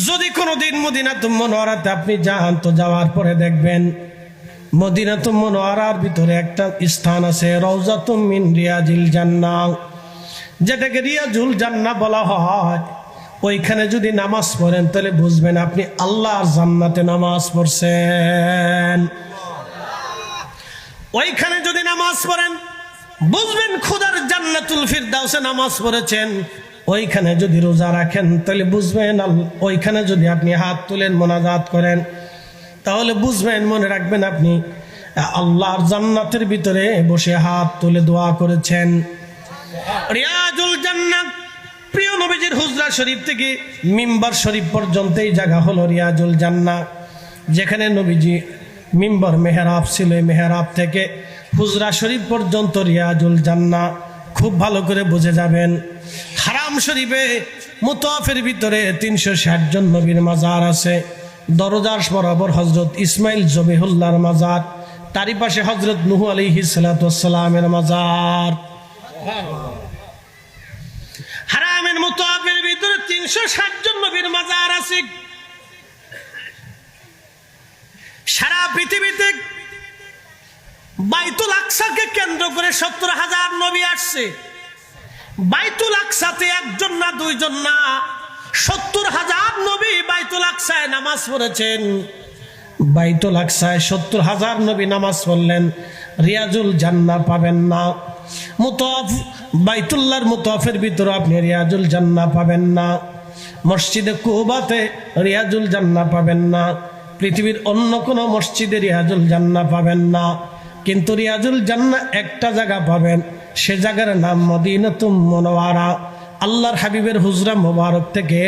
যদি কোনোদিন মদিনাতুল মুনাওয়ারাতে আপনি যান তো যাওয়ার পরে দেখবেন মদিনাতুল মুনাওয়ারার ভিতরে একটা স্থান আছে, রওজাতুম মিন রিয়াজিল জান্নাহ, যেটাকে রিয়াজুল জান্নাহ বলা হয়। ওইখানে যদি নামাজ পড়েন তাহলে বুঝবেন আপনি আল্লাহর জান্নাতে নামাজ পড়ছেন। ওইখানে যদি নামাজ পড়েন বুঝবেন খোদার জান্নাতুল ফিরদাউসে নামাজ পড়েছেন। ওইখানে যদি রোজা রাখেন তাহলে বুঝবেন, ওইখানে যদি আপনি হাত তুলেন মোনাজাত করেন তাহলে বুঝবেন, মনে রাখবেন আপনি আল্লাহর জান্নাতের ভিতরে বসে হাত তুলে দোয়া করেছেন। রিয়াজুল জান্নাহ, প্রিয় নবীজির হুজরা শরীফ থেকে মিম্বার শরীফ পর্যন্ত এই জায়গা হলো রিয়াজুল জান্নাহ, যেখানে নবীজি মিম্বার মেহরাব ছিল। মেহরাব থেকে হুজরা শরীফ পর্যন্ত রিয়াজুল জান্নাহ। খুব ভালো করে বুঝে যাবেন। হারাম শরীফে মুতাফের ভিতরে 360 জন নবীর মাজার আছে। দরজার বরাবর হযরত ইসমাইল জবিহুল্লাহর মাজার, তারই পাশে হযরত নূহ আলাইহিস সালাতু ওয়াস সালামের মাজার। হারামের মুতাফের ভিতরে 360 জন নবীর মাজার আছে। সারা পৃথিবীতে বাইতুল আকসাকে কেন্দ্র করে 70,000 নবী আসছে। বাইতুল আকসাতে একজন না দুইজন না, 70,000 নবী বাইতুল আকসায় নামাজ পড়েছেন। বাইতুল আকসায় 70,000 নবী নামাজ পড়লেন, রিয়াজুল জান্নাহ পাবেন না। মুতাফ বাইতুল্লাহর মুতাফের ভিতরে আপনি রিয়াজুল জান্নাহ পাবেন না। মসজিদে কুবাতে রিয়াজুল জান্নাহ পাবেন না। পৃথিবীর অন্য কোনো মসজিদে রিয়াজুল জান্নাহ পাবেন না। কিন্তু রিয়াজুল জান্নাহ একটা জায়গা পাবেন, সে জায়গার নাম মদিনাতুল মুনাওয়ারা। আল্লাহর হাবিবের হুজরা মোবারক থেকে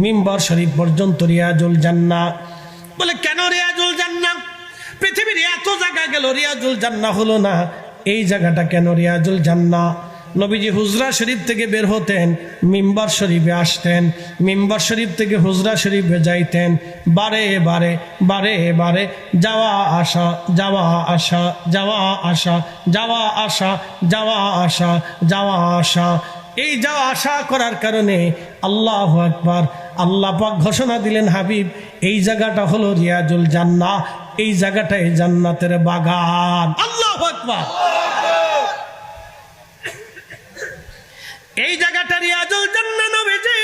মিম্বার শরীফ পর্যন্ত রিয়াজুল জান্নাহ। বলে কেন রিয়াজুল জান্নাহ? পৃথিবীর এত জায়গা গেল, রিয়াজুল জান্নাহ হলো না। এই জায়গাটা কেন রিয়াজুল জান্নাহ? নবীজি হুজরা শরীফ থেকে বের হতেন, মিম্বার শরীফে আসতেন, মিম্বার শরীফ থেকে হুজরা শরীফে যাইতেন। বারে বারে বারে বারে যাওয়া আসা, যাওয়া আসা, যাওয়া আসা, যাওয়া আসা, যাওয়া আসা, যাওয়া আসা। এই যাওয়া আসা করার কারণে আল্লাহু আকবার, আল্লাহ পাক ঘোষণা দিলেন, হাবিব এই জায়গাটা হলো রিয়াজুল জান্নাহ, এই জায়গাটাই জান্নাতের বাগান। আল্লাহু আকবার। এই জায়গাটা রিয়াজুল জান্নাহ নবীজি,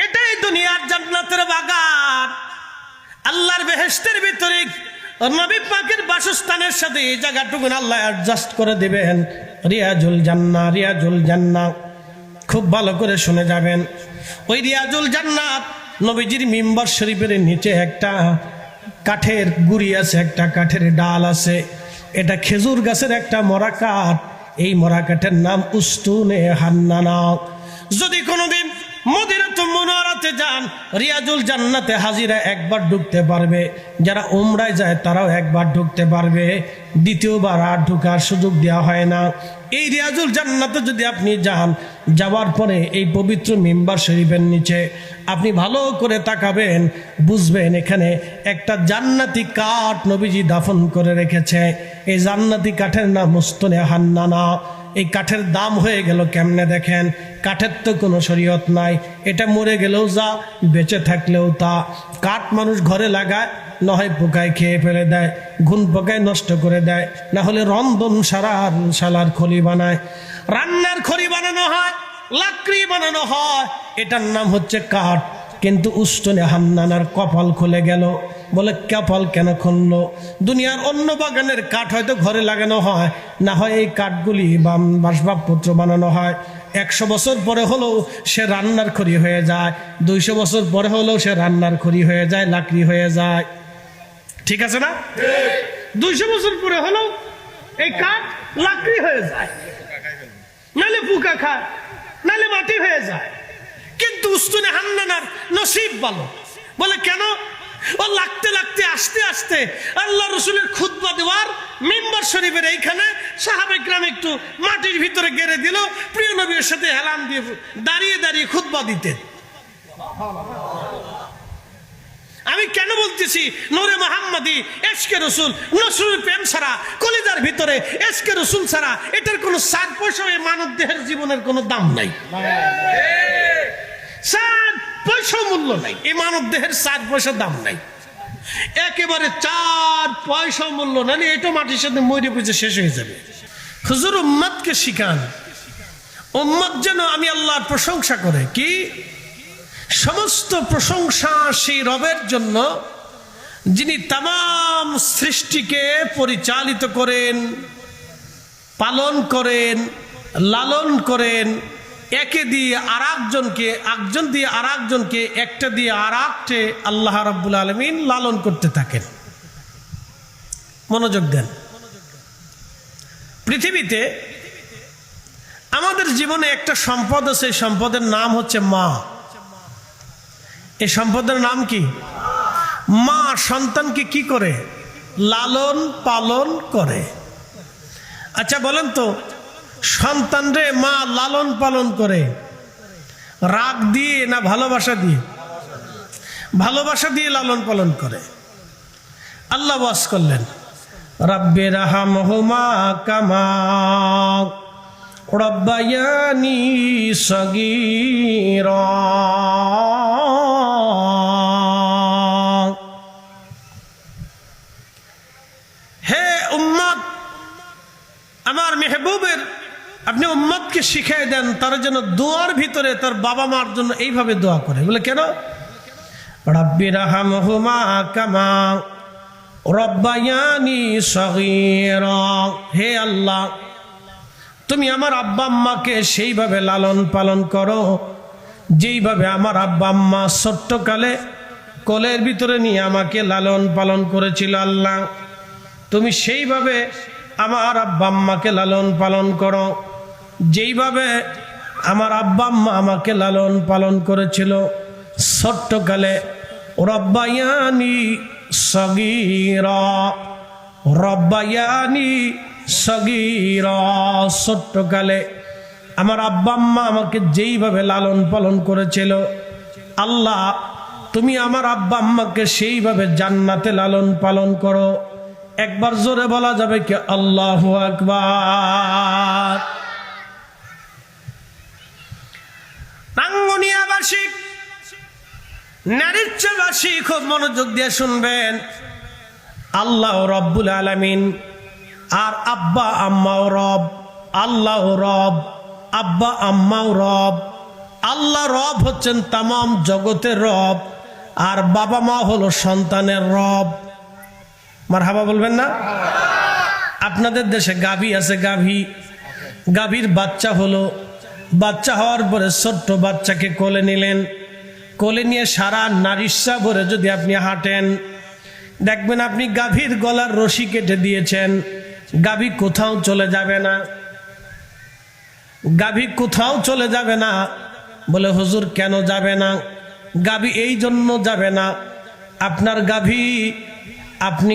এটাই দুনিয়ার জান্নাতের বাগান। আল্লাহর বেহেশতের ভিতরে নবী পাকের বাসস্থানের সাথে এই জায়গাটুকু আল্লাহ অ্যাডজাস্ট করে দিবেন। রিয়াজুল জান্নাহ, রিয়াজুল জান্নাহ। খুব ভালো করে শুনে যাবেন। ওই রিয়াজুল জান্নাহ নবীজির মিম্বার শরীফের নিচে একটা কাঠের গুড়ি আছে, একটা কাঠের ডাল আছে। এটা খেজুর গাছের একটা মরা কাঠ। এই মরা কাঠের নাম উস্তুনে হান্নানা। যদি কোনোদিন মদিনাতুল মুনাওয়ারাতে যান, রিয়াজুল জান্নাতে হাজিরা একবার ঢুকতে পারবে। যারা উমরায় যায় তারাও একবার ঢুকতে পারবে, দ্বিতীয়বার আর ঢোকার সুযোগ দেওয়া হয় না। এই রিয়াজুল জান্নাতে যদি আপনি যান, যাওয়ার পরে এই পবিত্র মিম্বার শরীফের নিচে আপনি ভালো করে তাকাবেন, বুঝবেন এখানে একটা জান্নাতি কাঠ নবীজি দাফন করে রেখেছে। এই জান্নাতি কাঠের নাম উস্তুনে হান্নানা। এই কাঠের দাম হয়ে গেল কেমনে দেখেন। কাঠের তো কোনো শরীয়ত নাই, এটা মরে গেলেও যা, বেঁচে থাকলেও তা। কাঠ মানুষ ঘরে লাগায়, না হয় পোকায় খেয়ে ফেলে দেয়, ঘুন পোকায় নষ্ট করে দেয়, না হলে রন্ধন শালার খড়ি বানায়, রান্নার খড়ি বানানো হয়, লাকড়ি বানানো হয়। এটার নাম হচ্ছে কাঠ। কিন্তু উস্তুনে হান্নানার কপাল খুলে গেল। বলে কপাল কেন খুললো? দুনিয়ার অন্য বাগানের কাঠ হয়তো ঘরে লাগানো হয়, না হয় এই কাঠগুলি বাসবাবপত্র বানানো হয়। 100 বছর পরে হলেও সে রান্নার খড়ি হয়ে যায়, 200 বছর পরে হলেও সে রান্নার খড়ি হয়ে যায়, লাকড়ি হয়ে যায়। ঠিক আছে না? 200 বছর পরে হলেও এই কাঠ লাকড়ি হয়ে যায়, নাহলে পোকা খায়, নাহলে মাটি হয়ে যায়। কিন্তু উস্তুনে হান্নানার নসিব ভালো। বলে কেন? ও লাগতে লাগতে আস্তে আস্তে আল্লাহ রসুলের খুতবা দেওয়ার মিম্বার শরীফের এইখানে সাহাবে কিরাম একটু মাটির ভিতরে গেড়ে দিল, প্রিয় নবীর সাথে হেলান দিয়ে দাঁড়িয়ে দাঁড়িয়ে খুতবা দিতেন। আমি কেন বলতেছি নূরে মুহাম্মাদি, এশকে রসুল, নসরুল প্রেম ছাড়া, কলিজার ভিতরে এশকে রসুল ছাড়া এটার কোনো 7 পয়সা মানব দেহের জীবনের কোনো দাম নাই। 7 পয়সা পয়সা মূল্য নাই, এই মানব দেহের 4 পয়সা দাম নাই, একেবারে 4 পয়সা মূল্য নাই, এটা মাটির সাথে মরে পচে শেষ হয়ে যাবে। হুজুর উম্মতকে শিখান, উম্মত যেন আমি আল্লাহর প্রশংসা করে, কি সমস্ত প্রশংসা সেই রবের জন্য যিনি তাম সৃষ্টিকে পরিচালিত করেন, পালন করেন, লালন করেন, একে দিয়ে আরেকজনকে, একজন দিয়ে আরেকজনকে, একটা দিয়ে আরেকটে আল্লাহ রাব্বুল আলামিন লালন করতে থাকেন। মনোযোগ দেন। পৃথিবীতে আমাদের জীবনে একটা সম্পদ আছে, এই সম্পদের নাম হচ্ছে মা। এই সম্পদের নাম কি? মা সন্তানকে কি করে? লালন পালন করে। আচ্ছা বলেন তো, সন্তান রে মা লালন পালন করে রাগ দিয়ে না ভালোবাসা দিয়ে? ভালোবাসা দিয়ে লালন পালন করে। আল্লাহ ওয়াজ করলেন, রাব্বি রাহামহুমা কামা রাব্বায়ানি সগীরা। হে উম্মত, আমার মেহবুবের আপনি উম্মতকে শিখিয়ে দেন তারা যেন দোয়ার ভিতরে তার বাবা মার জন্য এইভাবে দোয়া করে। বলে কেন? রাব্বি রাহামহুমা কামা রাব্বায়ানি সগীরা। হে আল্লাহ, তুমি আমার আব্বা আম্মাকে সেইভাবে লালন পালন করো যেইভাবে আমার আব্বা আম্মা ছোট্টকালে কোলের ভিতরে নিয়ে আমাকে লালন পালন করেছিল। আল্লাহ, তুমি সেইভাবে আমার আব্বা আম্মাকে লালন পালন করো যেইভাবে আমার আব্বা আম্মা আমাকে লালন পালন করেছিল ছোট্টকালে। রব্বায়ানি সগীরা, রব্বায়ানি সগীরা। ছোট্টকালে আমার আব্বা আম্মা আমাকে যেইভাবে লালন পালন করেছিল, আল্লাহ তুমি আমার আব্বা আম্মাকে সেইভাবে জান্নাতে লালন পালন করো। একবার জোরে বলা যাবে কি? আল্লাহু আকবার। রাঙ্গুনিয়াবাসী, নারীচ্ছাবাসী খুব মনোযোগ দিয়ে শুনবেন। আল্লাহ রব্বুল আলামিন আর আব্বা আম্মাও রব। আল্লাহ রব, আব্বা আম্মাও রব। আল্লাহ রব হচ্ছেন তামাম জগতের রব, আর বাবা মা হলো সন্তানের রব। মারহাবা বলবেন না? আপনাদের দেশে গাভী আছে, গাভীর বাচ্চা হলো, বাচ্চা হওয়ার পরে ছোট্ট বাচ্চাকে কোলে নিলেন, কোলে নিয়ে সারা নারিশা ভরে যদি আপনি হাঁটেন, দেখবেন আপনি গাভীর গলার রশি কেটে দিয়েছেন, গাভী কোথাও চলে যাবে না, গাভী কোথাও চলে যাবে না। বলে হুজুর কেন যাবে না? গাভী এই জন্য যাবে না, আপনার গাভী, আপনি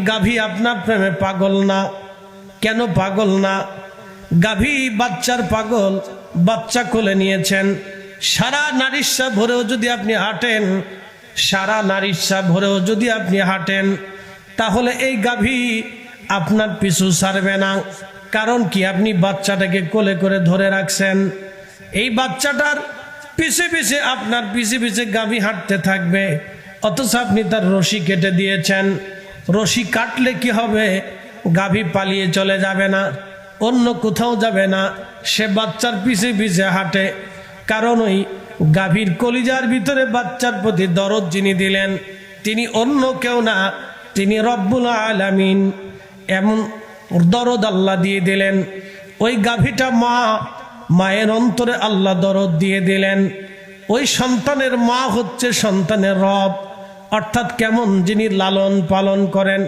গাভী আপনার প্রেমে পাগল না। কেন পাগল না? গাভী বাচ্চার পাগল, বাচ্চা কোলে নিয়েছেন, সারা নারিশা ভরেও যদি আপনি হাঁটেন, সারা নারিশা ভরেও যদি আপনি হাঁটেন, তাহলে এই গাভী আপনার পিছু ছাড়বে না। কারণ কি? আপনি বাচ্চাটাকে কোলে করে ধরে রাখছেন, এই বাচ্চাটার পিছে পিছে আপনার পিছে পিছে গাভী হাঁটতে থাকবে, অথচ আপনি তার রশি কেটে দিয়েছেন। রশি কাটলে কি হবে? গাভী পালিয়ে চলে যাবে না, অন্য কোথাও যাবে না, সে বাচ্চার পিছে পিছে হাঁটে। কারণ ওই গাভীর কলিজার ভিতরে বাচ্চার প্রতি দরদ যিনি দিলেন, তিনি অন্য কেউ না, তিনি রব্বুল আলামিন। এমন দরদ আল্লাহ দিয়ে দিলেন। ওই গাভীটা মা, মায়ের অন্তরে আল্লাহ দরদ দিয়ে দিলেন। ওই সন্তানের মা হচ্ছে সন্তানের রব। অর্থাৎ কেমন? যিনি লালন পালন করেন,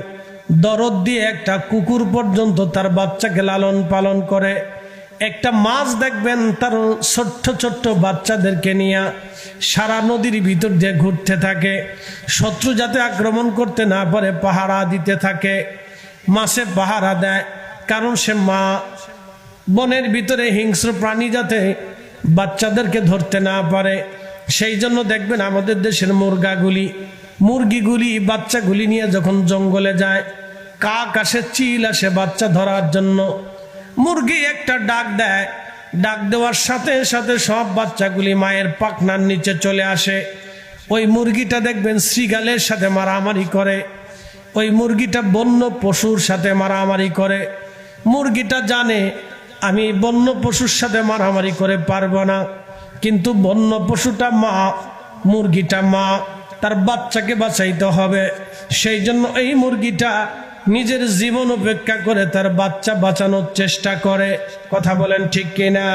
দরদ দিয়ে একটা কুকুর পর্যন্ত তার বাচ্চাকে লালন পালন করে। একটা মাছ দেখবেন তার ছোট্ট ছোট্ট বাচ্চাদেরকে নিয়ে সারা নদীর ভিতর দিয়ে ঘুরতে থাকে, শত্রু যাতে আক্রমণ করতে না পারে পাহারা দিতে থাকে। মাছে পাহারা দেয়, কারণ সে মা। বনের ভিতরে হিংস্র প্রাণী যাতে বাচ্চাদেরকে ধরতে না পারে, সেই জন্য দেখবেন আমাদের দেশের মুরগিগুলি বাচ্চাগুলি নিয়ে যখন জঙ্গলে যায়, কাক আসে, চিল আসে বাচ্চা ধরার জন্য। মুরগি একটা ডাক দেয়, ডাক দেওয়ার সাথে সাথে সব বাচ্চাগুলি মায়ের পাখনার নিচে চলে আসে। ওই মুরগিটা দেখবেন শ্রীগালের সাথে মারামারি করে, ওই মুরগিটা বন্য পশুর সাথে মারামারি করে। মুরগিটা জানে আমি বন্য পশুর সাথে মারামারি করে পারবো না, কিন্তু বন্য পশুটা মা, মুরগিটা মা, তার বাচ্চাকে বাঁচাইতে হবে। সেই জন্য এই মুরগিটা নিজের জীবন উপেক্ষা করে তার বাচ্চা বাঁচানোর চেষ্টা করে। কথা বলেন ঠিক কিনা?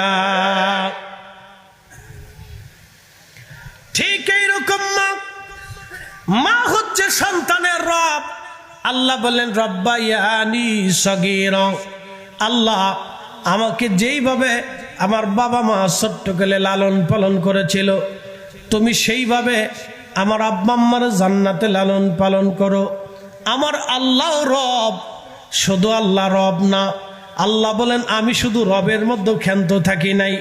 ঠিক এইরকম মা হচ্ছে সন্তানের রব। আল্লাহ বলেন রব্বায়ানি সগীরা, আল্লাহ আমাকে যেইভাবে আমার বাবা মা ছোট্টকালে লালন পালন করেছিল, তুমি সেইভাবে আমার আব্বা আম্মার জান্নাতে লালন পালন করো। আমার আল্লাহ রব, শুধু আল্লাহ রব না। আল্লাহ বলেন আমি শুধু রবের মধ্যে ক্ষান্ত থাকি নাই,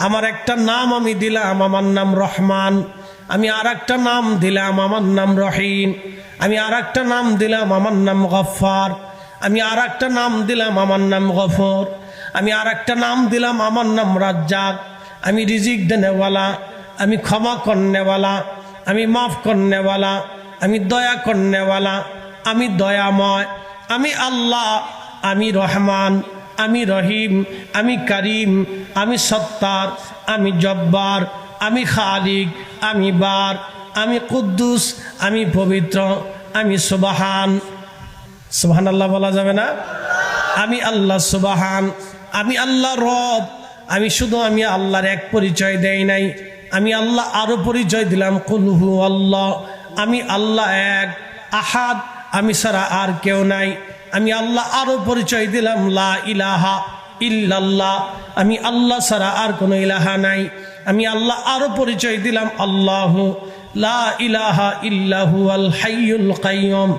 আমার একটা নাম আমি দিলাম, আমার নাম রহমান। আমি আর একটা নাম দিলাম, আমার নাম রহিম। আমি আর একটা নাম দিলাম, আমার নাম গফফার। আমি আর একটা নাম দিলাম, আমার নাম গফর। আমি আর একটা নাম দিলাম, আমার নাম রাজ্জাক। আমি রিজিক দেনেওয়ালা, আমি ক্ষমা করনেওয়ালা, আমি মাফ করনেওয়ালা, আমি দয়া করনেওয়ালা, আমি দয়াময়, আমি আল্লাহ, আমি রহমান, আমি রহিম, আমি করিম, আমি সত্তার, আমি জব্বার, আমি খালিক, আমি বার, আমি কুদ্দুস, আমি পবিত্র, আমি সুবহান। সুবহান আল্লাহ বলা যাবে না? আমি আল্লাহ সুবহান, আমি আল্লাহ রব। আমি শুধু আমি আল্লাহর এক পরিচয় দেই নাই, আমি আল্লাহ আরো পরিচয় দিলাম, কুল হু আল্লাহ, আমি আল্লাহ এক, আহাদ, আমি ছাড়া আর কেউ নাই। আমি আল্লাহ আরো পরিচয় দিলাম, লা ইলাহা ইল্লাল্লাহ, আমি আল্লাহ ছাড়া আর কোনো ইলাহা নাই। আমি আল্লাহ আরো পরিচয় দিলাম, আল্লাহু লা ইলাহা ইল্লাহু আল হাইয়ুল কাইয়ুম,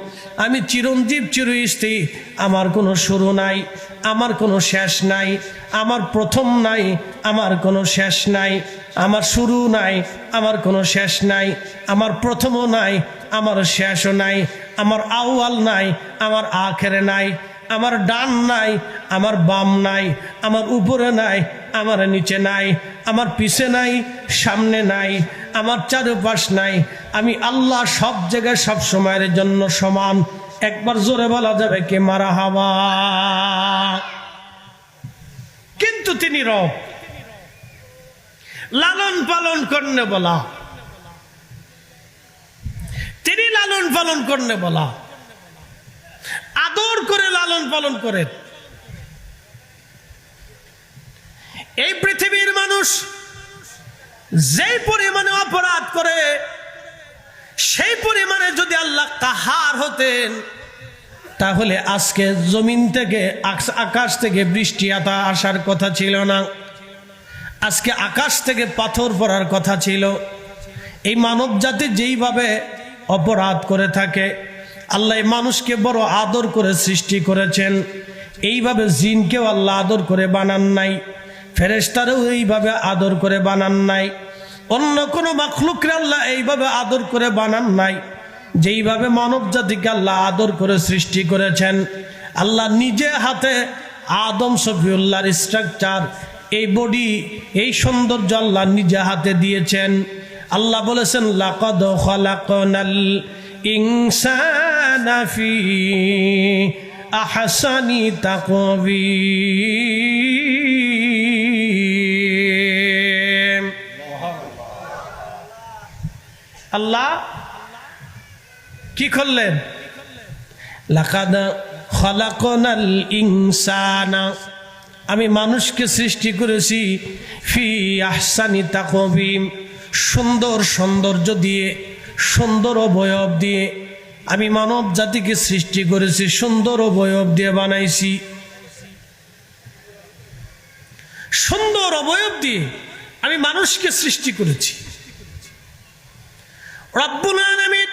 আমি চিরঞ্জীব চিরস্থায়ী, আমার কোনো শুরু নাই, আমার কোনো শেষ নাই, আমার প্রথম নাই, আমার কোনো শেষ নাই, আমার শুরু নাই, আমার কোনো শেষ নাই, আমার প্রথমও নাই, আমার শেষও নাই, আমার আউয়াল নাই, আমার আখেরে নাই, আমার ডান নাই, আমার বাম নাই, আমার উপরে নাই, আমার নিচে নাই, আমার পিছে নাই, সামনে নাই, আমার চারপাশ নাই। আমি আল্লাহ সব জায়গায় সব সময়ের জন্য সমান। একবার জোরে বলা যাবে কে মারহাবা? কিন্তু তিনি রব, লালন পালন করনে বলা, তিনি লালন পালন করনে বলা, আদর করে লালন পালন করে। এই পৃথিবীর মানুষ যেই পরিমাণে অপরাধ করে, সেই পরিমাণে যদি আল্লাহ কাহার হতেন, তাহলে আজকে জমিন থেকে, আকাশ থেকে বৃষ্টি আসার কথা ছিল না, আজকে আকাশ থেকে পাথর পড়ার কথা ছিল। এই মানব জাতি যেইভাবে অপরাধ করে থাকে, আল্লাহ মানুষকে বড় আদর করে সৃষ্টি করেছেন। এইভাবে জিনকেও আল্লাহ আদর করে বানান নাই, ফেরেশতারও এইভাবে আদর করে বানান নাই, অন্য কোনো মাখলুককে আল্লাহ এইভাবে আদর করে বানান নাই যেইভাবে মানব জাতিকে আল্লাহ আদর করে সৃষ্টি করেছেন। আল্লাহ নিজে হাতে আদম শফিউল্লাহর স্ট্রাকচার, এই বডি, এই সৌন্দর্য আল্লাহ নিজে হাতে দিয়েছেন। আল্লাহ বলেছেন লাকাদ খালাকনাল ইনসানা ফি আহসানি তাকওয়িম। আল্লাহ কি করলেন? লাকাদ খালাকনাল ইনসানা, আমি মানুষকে সৃষ্টি করেছি ফি আহসানি তাকওয়িম, সুন্দর সৌন্দর্য দিয়ে, সুন্দর অবয়ব দিয়ে আমি মানব জাতিকে সৃষ্টি করেছি, সুন্দর অবয়ব দিয়ে বানাইছি। সুন্দর অবয়ব দিয়ে আমি মানুষকে সৃষ্টি করেছি। রব্বুল আলামিন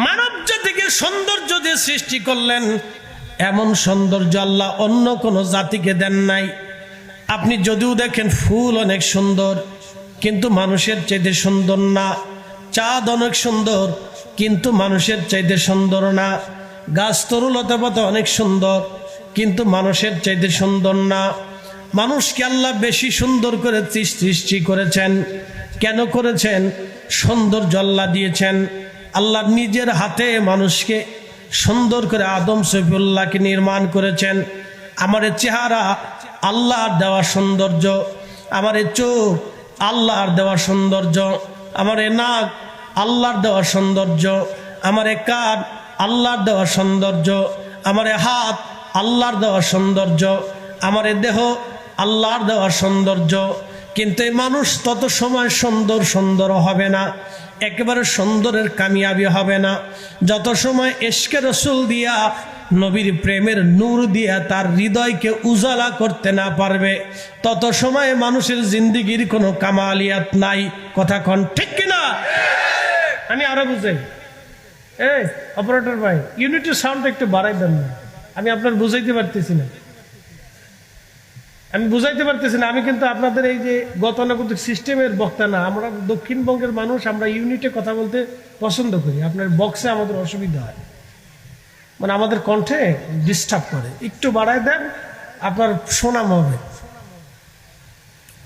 মানব জাতিকে সৌন্দর্য দিয়ে সৃষ্টি করলেন। এমন সৌন্দর্য আল্লাহ অন্য কোনো জাতিকে দেন নাই। আপনি যদিও দেখেন ফুল অনেক সুন্দর, কিন্তু মানুষের চাইতে সুন্দর না। চাঁদ অনেক সুন্দর, কিন্তু মানুষের চাইতে সুন্দর না। গাছ তরুলতা পাতা অনেক সুন্দর, কিন্তু মানুষের চাইতে সুন্দর না। মানুষকে আল্লাহ বেশি সুন্দর করে সৃষ্টি করেছেন। কেন করেছেন? সৌন্দর্য আল্লাহ দিয়েছেন। আল্লাহ নিজের হাতে মানুষকে সুন্দর করে আদম সফিউল্লাহকে নির্মাণ করেছেন। আমার চেহারা আল্লাহর দেওয়া সৌন্দর্য, আমার চোখ আল্লাহর দেওয়া সৌন্দর্য, আমার নাক আল্লাহর দেওয়া সৌন্দর্য, আমার কান আল্লাহর দেওয়া সৌন্দর্য, আমার হাত আল্লাহর দেওয়া সৌন্দর্য, আমার দেহ আল্লাহর দেওয়া সৌন্দর্য। কিন্তু এই মানুষ তত সময় সুন্দর হবে না, একেবারে সুন্দরের কামিয়াবি হবে না, যত সময় ইশকে রসুল দিয়া নবীর প্রেমের নূর দিয়া তার হৃদয়কে উজালা করতে না পারবে, তত সময় মানুষের জিন্দিগির কোনো কামালিয়াত নাই। কথা কন ঠিক কিনা? আমি আরো বুঝাই। এই অপারেটর ভাই, ইউনিটের সাউন্ড একটু বাড়াই দেন না, আমি আপনার বুঝাইতে পারতেছি না। আমি কিন্তু আপনাদের এই যে গতানুগতিক সিস্টেমের বক্তা না। আমরা দক্ষিণবঙ্গের মানুষ, আমরা ইউনিটে কথা বলতে পছন্দ করি। আপনার বক্সে আমাদের অসুবিধা হয়, মানে আমাদের কণ্ঠে ডিস্টার্ব করে। একটু বাড়ায় দেন, আপনার শোনাম হবে,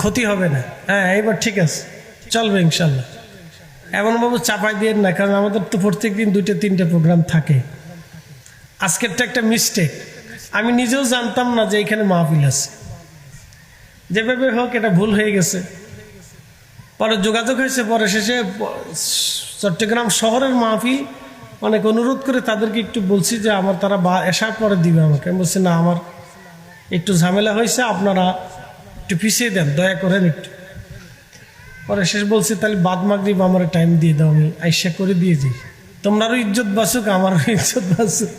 ক্ষতি হবে না। হ্যাঁ, এবার ঠিক আছে, চলবে ইনশাল্লাহ। এমনভাবে চাপাই দিয়ে না, কারণ আমাদের তো প্রত্যেক দিন 2-3টে প্রোগ্রাম থাকে। আজকেরটা একটা মিস্টেক, আমি নিজেও জানতাম না যে এখানে মাহফিল আছে। যেভাবে হোক এটা ভুল হয়ে গেছে, পরে যোগাযোগ হয়েছে। পরে শেষে চট্টগ্রাম শহরের মাহফিল অনেক অনুরোধ করে তাদেরকে একটু বলছি যে আমার তারা এসার পরে দিবে আমাকে। আমি বলছি না, আমার একটু ঝামেলা হয়েছে, আপনারা একটু পিছিয়ে দেন, দয়া করেন একটু। পরে শেষ বলছি তাহলে বাদ মাগরিব আমার টাইম দিয়ে দাও, আমি আইসা করে দিয়ে যাই, তোমরারও ইজ্জত বাঁচুক আমারও ইজ্জত বাঁচুক।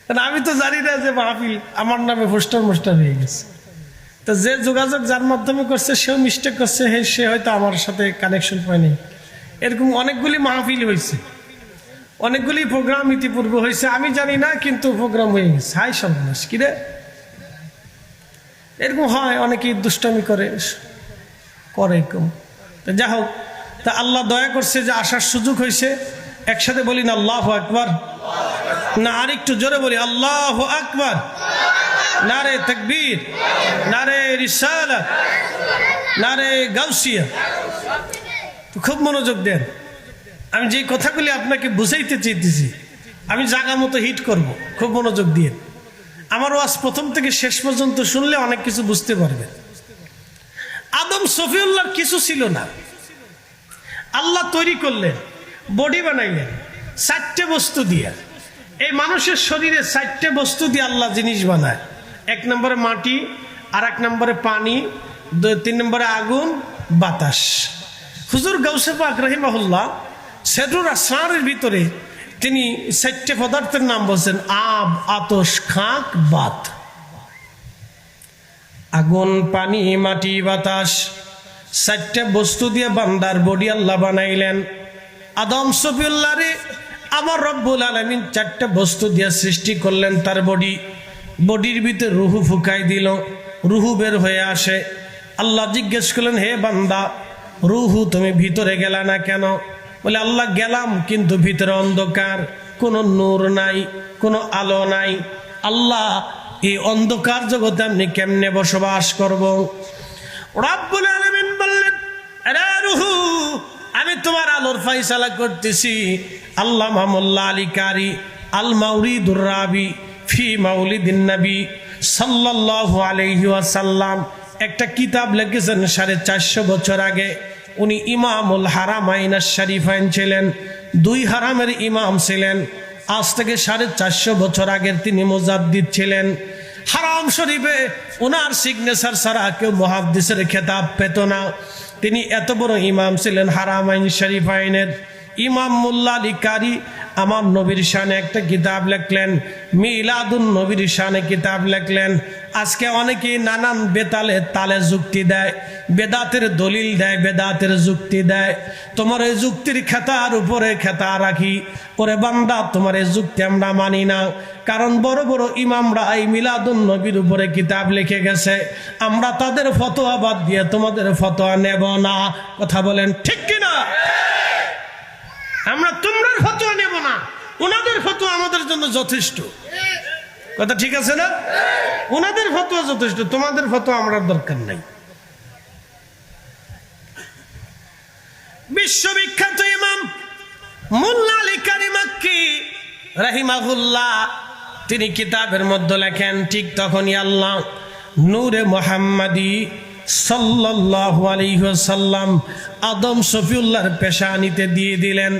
কারণ আমি তো জানি না যে মাহফিল আমার নামে পোস্টার হয়ে গেছে। তো যে যোগাযোগ যার মাধ্যমে করছে সেও মিস্টেক করছে, সে হয়তো আমার সাথে কানেকশন পায়নি। এরকম অনেকগুলি মাহফিল হয়েছে, অনেকগুলি প্রোগ্রাম ইতিপূর্বে হয়েছে, আমি জানি না, কিন্তু প্রোগ্রাম হয়ে গেছে। হাই সর্বনাশ, কি রে, এরকম হয়, অনেকেই দুষ্টামি করে এরকম। তো যা হোক, তা আল্লাহ দয়া করছে যে আসার সুযোগ হয়েছে। একসাথে বলি না আল্লাহু আকবার, না আরেকটু জোরে বলি আল্লাহু আকবার, নারে তাকবীর, নারে রিসালাত, নারে গাউসিয়া। খুব মনোযোগ দেন, আমি যে কথাগুলি আপনাকে বুঝাইতে চাইতেছি আমি জায়গা মতো হিট করব, খুব মনোযোগ দিয়ে। আমার ওয়াজ প্রথম থেকে শেষ পর্যন্ত শুনলে অনেক কিছু বুঝতে পারবে। আদম সফিউল্লাহর কিছু ছিল না, আল্লাহ তৈরি করলেন, বডি বানাইলেন 4টে বস্তু দিয়ে। এই মানুষের শরীরে 4টে বস্তু দিয়ে আল্লাহ জিনিস বানায়। 1 নম্বরে মাটি, আর 1 নম্বরে পানি, 3 নম্বরে আগুন, বাতাস। হুজুর গাউসে পাক রাহিমাহুল্লাহ সেদুর আসরারের ভিতরে তিনি 4টে পদার্থের নাম বলছেন, আব, আতশ, খাক, বাত। আগুন, পানি, মাটি, বাতাস, 4টে বস্তু দিয়ে বান্দার বডি আল্লাহ বানাইলেন। আদম সফিউল্লাহ রে আমার রব্বুল আলামিন 4টে বস্তু দিয়ে সৃষ্টি করলেন তার বডির ভিতরে রুহু ফুকাই দিল, রুহু বের হয়ে আসে। আল্লাহ জিজ্ঞেস করলেন, হে বান্দা, রুহু তুমি ভিতরে গেলা না কেন? বলে আল্লাহ গেলাম, কিন্তু ভিতরে অন্ধকার, কোনো নূর নাই, কোনো আলো নাই। আল্লাহ এই অন্ধকার জগতে আপনি কেমনে বসবাস করব? রব্বুল আলামিন বললেন, আরে রুহু, আমি তোমার আলোর ফয়সালা করতেছি। আল্লামা মোল্লা আলী কারি আল মাউরিদুর রাবি ফি মাউলিদিন নবী সাল্লাল্লাহু আলাইহি ওয়াসাল্লাম একটা কিতাব লিখেছেন 450 বছর আগে। উনি ইমামুল হারামাইন শরীফাইন ছিলেন, 2 হারামের ইমাম ছিলেন। আজ থেকে 450 বছর আগের তিনি মুজাদ্দিদ ছিলেন। হারাম শরীফে ওনার সিগনেচার ছাড়া কেউ মুহাদ্দিসের খেতাব পেত না। তিনি এত বড় ইমাম ছিলেন হারামাইন শরীফাইনের। ইমাম মোল্লা আলী কারি আমার নবীর শানে একটা কিতাব লিখলেন, মিলাদুন নবীর শানে কিতাব লিখলেন। আজকে অনেকেই নানান বেতালে তালে যুক্তি দেয়, বেদাতের দলিল দেয়, বেদাতের যুক্তি দেয়। তোমার এই যুক্তির খেতার উপরে খেতা রাখি, ওরে বান্দা তোমার এই যুক্তি আমরা মানি না। কারণ বড় বড় ইমামরা এই মিলাদুন নবীর উপরে কিতাব লিখে গেছে, আমরা তাদের ফতোয়া বাদ দিয়ে তোমাদের ফতোয়া নেব না। কথা বলেন ঠিক কিনা? আমরা তোমরা ফতোয়া নেব না, ওনাদের ফতোয়া আমাদের জন্য যথেষ্ট। কথা ঠিক আছে না? ওনাদের ফতোয়া যথেষ্ট, তোমাদের ফতোয়া আমরা দরকার নাই। বিশ্ববিখ্যাত ইমাম মোল্লা আলী কারি মাক্কি রাহিমাহুল্লাহ তিনি কিতাবের মধ্যে লেখেন, ঠিক তখনই আল্লাহ নূরে মুহাম্মাদি সাল্লাল্লাহু আলাইহি ওয়াসাল্লাম আদম শফিউল্লাহর পেশানিতে দিয়ে দিলেন।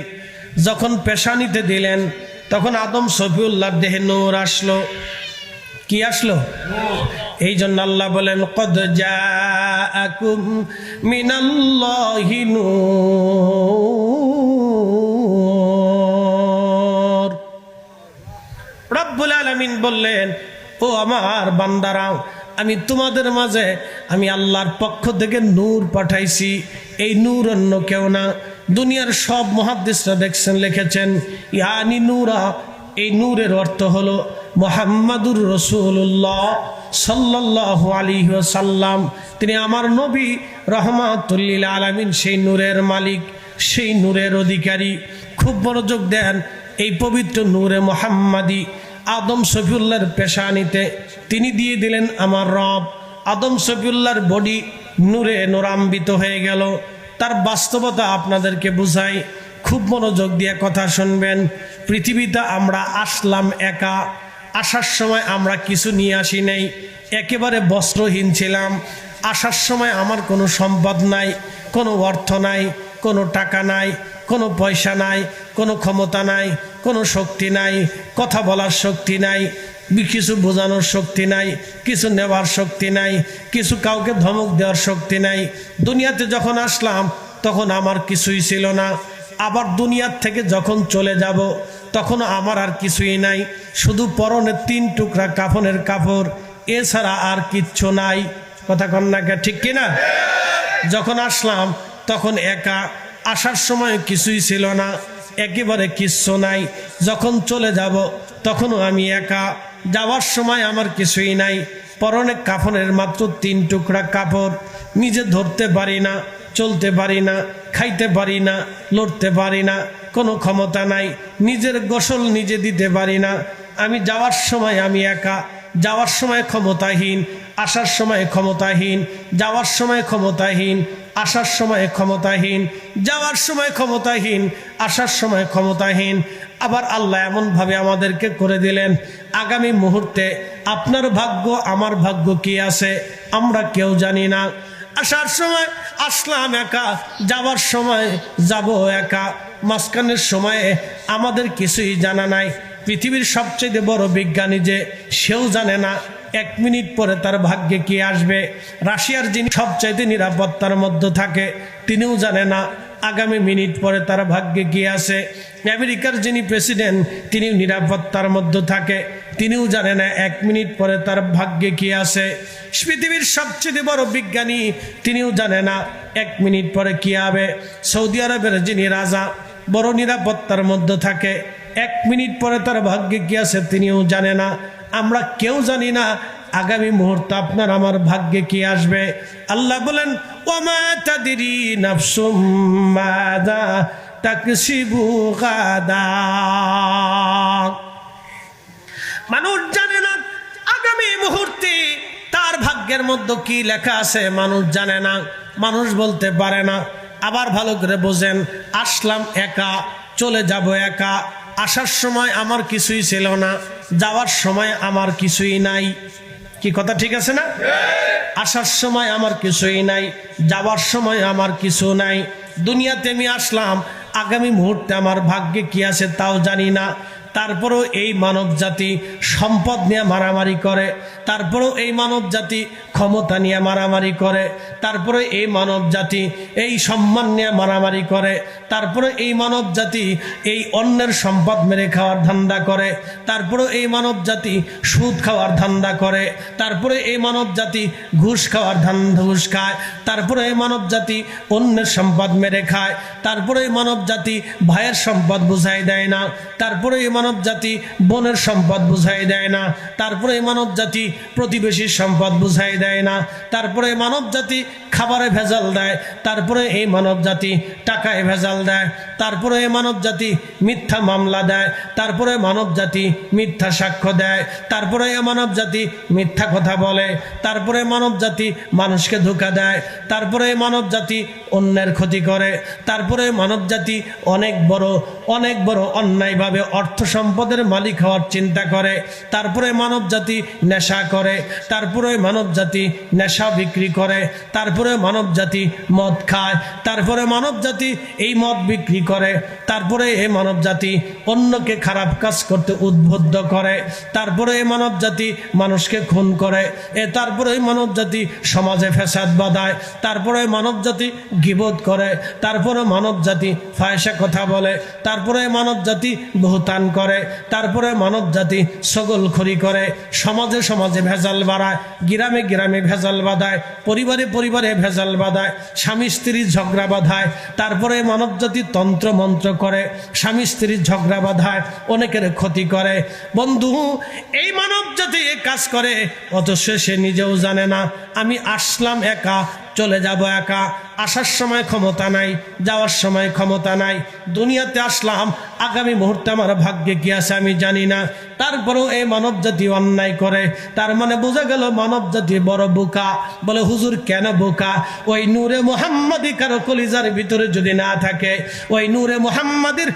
যখন পেশানিতে দিলেন তখন আদম শফিউল্লাহর দেহে নূর আসলো। কি আসলো? এই জন্য আল্লাহ বলেন, কদ জাআকুম মিনাল্লাহি নূর। রব্বুল আলামিন বললেন, ও আমার বান্দারা, আমি তোমাদের মাঝে আমি আল্লাহর পক্ষ থেকে নূর পাঠাইছি। এই নূর অন্য কেউ না। দুনিয়ার সব মুহাদ্দিসরা দেখছেন, লিখেছেন ইয়ানি নূরা। এই নূরের অর্থ হলো মুহাম্মাদুর রাসূলুল্লাহ সাল্লাল্লাহু আলাইহি ওয়াসাল্লাম। তিনি আমার নবী রাহমাতুল লিল আলামিন, সেই নূরের মালিক, সেই নূরের অধিকারী। খুব মনোযোগ দেন, এই পবিত্র নূরে মুহাম্মাদি আদম শফিউল্লাহর পেশানিতে তিনি দিয়ে দিলেন আমার রব। আদম শফিউল্লাহর বডি নূরে নূরান্বিত হয়ে গেল। তার বাস্তবতা আপনাদেরকে বুঝাই, খুব মনোযোগ দিয়ে কথা শুনবেন। পৃথিবীতে আমরা আসলাম একা। আসার সময় আমরা কিছু নিয়ে আসি নাই, একেবারে বস্ত্রহীন ছিলাম। আসার সময় আমার কোনো সম্পদ নাই, কোনো অর্থ নাই, কোনো টাকা নাই, কোনো পয়সা নাই, কোনো ক্ষমতা নাই, কোনো শক্তি নাই, কথা বলার শক্তি নাই, কিছু বোঝানোর শক্তি নাই, কিছু নেওয়ার শক্তি নাই, কিছু কাউকে ধমক দেওয়ার শক্তি নাই। দুনিয়াতে যখন আসলাম তখন আমার কিছুই ছিল না। আবার দুনিয়ার থেকে যখন চলে যাব তখন আমার আর কিছুই নাই, শুধু পরনে 3 টুকরা কাফনের কাপড়, এছাড়া আর কিচ্ছু নাই। কথা কন্যাকে ঠিক কিনা? যখন আসলাম তখন একা, আসার সময় কিছুই ছিল না, একেবারে কিচ্ছু নাই। যখন চলে যাব তখনও আমি একা, যাওয়ার সময় আমার কিছুই নাই। পরনে কাফনের মাত্র 3 টুকরা কাপড়, নিজে ধরতে পারি না, চলতে পারি না, খাইতে পারি না, লড়তে পারি না, কোনো ক্ষমতা নাই, নিজের গোসল নিজে দিতে পারি না। আমি যাওয়ার সময় আমি একা, যাওয়ার সময় ক্ষমতাহীন, আসার সময় ক্ষমতাহীন, যাওয়ার সময় ক্ষমতাহীন, আসার সময় ক্ষমতাহীন, যাওয়ার সময় ক্ষমতাহীন, আসার সময় ক্ষমতাহীন। আবার আল্লাহ এমনভাবে আমাদেরকে করে দিলেন, আগামী মুহূর্তে আপনার ভাগ্য আমার ভাগ্য কি আছে আমরা কেউ জানি না। আসার সময় আসলাম একা, যাওয়ার সময় যাব একা, মাঝখানের সময়ে আমাদের কিছুই জানা নাই। পৃথিবীর সবচেয়ে বড় বিজ্ঞানী যে, সেও জানে না 1 মিনিট পরে তার ভাগ্যে কি আসবে। রাশিয়ার যিনি সবচাইতে নিরাপত্তার মধ্যে থাকে, তিনিও জানে না আগামী মিনিট পরে তার ভাগ্যে কি আছে। আমেরিকার যিনি প্রেসিডেন্ট, তিনিও নিরাপত্তার মধ্যে থাকে, তিনিও জানে না 1 মিনিট পরে তার ভাগ্যে কি আছে। পৃথিবীর সবচেয়ে বড় বিজ্ঞানী, তিনিও জানে না 1 মিনিট পরে কি হবে। সৌদি আরবের যিনি রাজা, বড় নিরাপত্তার মধ্যে থাকে, 1 মিনিট পরে তার ভাগ্যে কি আছে তিনিও জানে না। আমরা কেউ জানি না আগামী মুহূর্তে আপনার আমার ভাগ্যে কি আসবে। আল্লাহ বলেন, ওমা তাদরি নাফসুম মাযা তাকসিবু গাদা। মানুষ জানে না আগামী মুহূর্তে তার ভাগ্যের মধ্যে কি লেখা আছে, মানুষ জানে না, মানুষ বলতে পারে না। আবার ভালো করে বোঝেন, আসলাম একা, চলে যাব একা। আসার সময় আমার কিছুই ছিল না, যাওয়ার সময় আমার কিছুই নাই। কি কথা ঠিক আছে না? আসার সময় আমার কিছুই নাই, যাওয়ার সময় আমার কিছু নাই। দুনিয়াতে আমি আসলাম, আগামী মুহূর্তে আমার ভাগ্যে কি আছে তাও জানি না। তারপরেও এই মানব জাতি সম্পদ নিয়ে মারামারি করে, তারপরেও এই মানব জাতি ক্ষমতা নিয়ে মারামারি করে, তারপরে এই মানব জাতি এই সম্মান নিয়ে মারামারি করে, তারপরে এই মানব জাতি এই অন্যের সম্পদ মেরে খাওয়ার ধান্দা করে, তারপরে এই মানব জাতি সুদ খাওয়ার ধান্দা করে, তারপরে এই মানব জাতি ঘুষ খাওয়ার ঘুষ খায়, তারপরে এই মানব জাতি অন্যের সম্পদ মেরে খায়, তারপরে এই মানব জাতি ভাইয়ের সম্পদ বুঝাই দেয় না, তারপরে এই মানব জাতি বনের সম্পদ বুঝাই দেয় না, তারপরে মানব জাতি প্রতিবেশীর সম্পদ বুঝাই দেয় না, তারপরে মানব জাতি খাবারে ভেজাল দেয়, তারপরে এই মানব জাতি টাকায় ভেজাল দেয়, তারপরে এই মানব জাতি মিথ্যা মামলা দেয়, তারপরে মানব জাতি মিথ্যা সাক্ষ্য দেয়, তারপরে এই মানব জাতি মিথ্যা কথা বলে, তারপরে মানব জাতি মানুষকে ধোঁকা দেয়, তারপরে মানব জাতি অন্যের ক্ষতি করে, তারপরে মানব জাতি অনেক বড় অন্যায়ভাবে অর্থ সম্পদের মালিক হওয়ার চিন্তা করে, তারপরে মানব জাতি নেশা করে, তারপরে মানব জাতি নেশা বিক্রি করে, তারপরে মানব জাতি মদ খায়, তারপরে মানব জাতি এই মদ বিক্রি করে, তারপরে এই মানব জাতি অন্যকে খারাপ কাজ করতে উদ্বুদ্ধ করে, তারপরে এই মানব জাতি মানুষকে খুন করে, তারপরে মানব জাতি সমাজে ফ্যাসাদ বাঁধায়, তারপরে মানব জাতি গীবত করে, তারপরে মানব জাতি ফায়সা কথা বলে, তারপরে মানব জাতি বহুতান করে, তারপরে মানব জাতি ছগলখড়ি করে, সমাজে সমাজে ভেজাল বাড়ায়, গ্রামে গ্রামে ভেজাল বাঁধায়, পরিবারে পরিবারে ভেজাল বাঁধায়, স্বামী স্ত্রীর ঝগড়া বাঁধায়, তারপরে মানব জাতি তন্ত্র মন্ত্র করে, স্বামী স্ত্রীর ঝগড়া বাঁধায়, অনেকের ক্ষতি করে। বন্ধু, এই মানব জাতি এ কাজ করে, অথচ সে নিজেও জানে না আমি আসলাম একা, চলে যাব একা, আসার সময় ক্ষমতা নাই, যাওয়ার সময় ক্ষমতা নাই, দুনিয়াতে আসলাম, আগামী মুহূর্তে আমার ভাগ্যে কি আছে আমি জানি না, তারপরেও এই মানব জাতি অন্যায় করে। তার মানে বোঝা গেল মানব জাতি বড় বোকা। বলে হুজুর কেন বোকা? ওই নূরে মুহাম্মাদি কারো কলিজার ভিতরে যদি না থাকে, ওই নূরে মুহাম্মাদির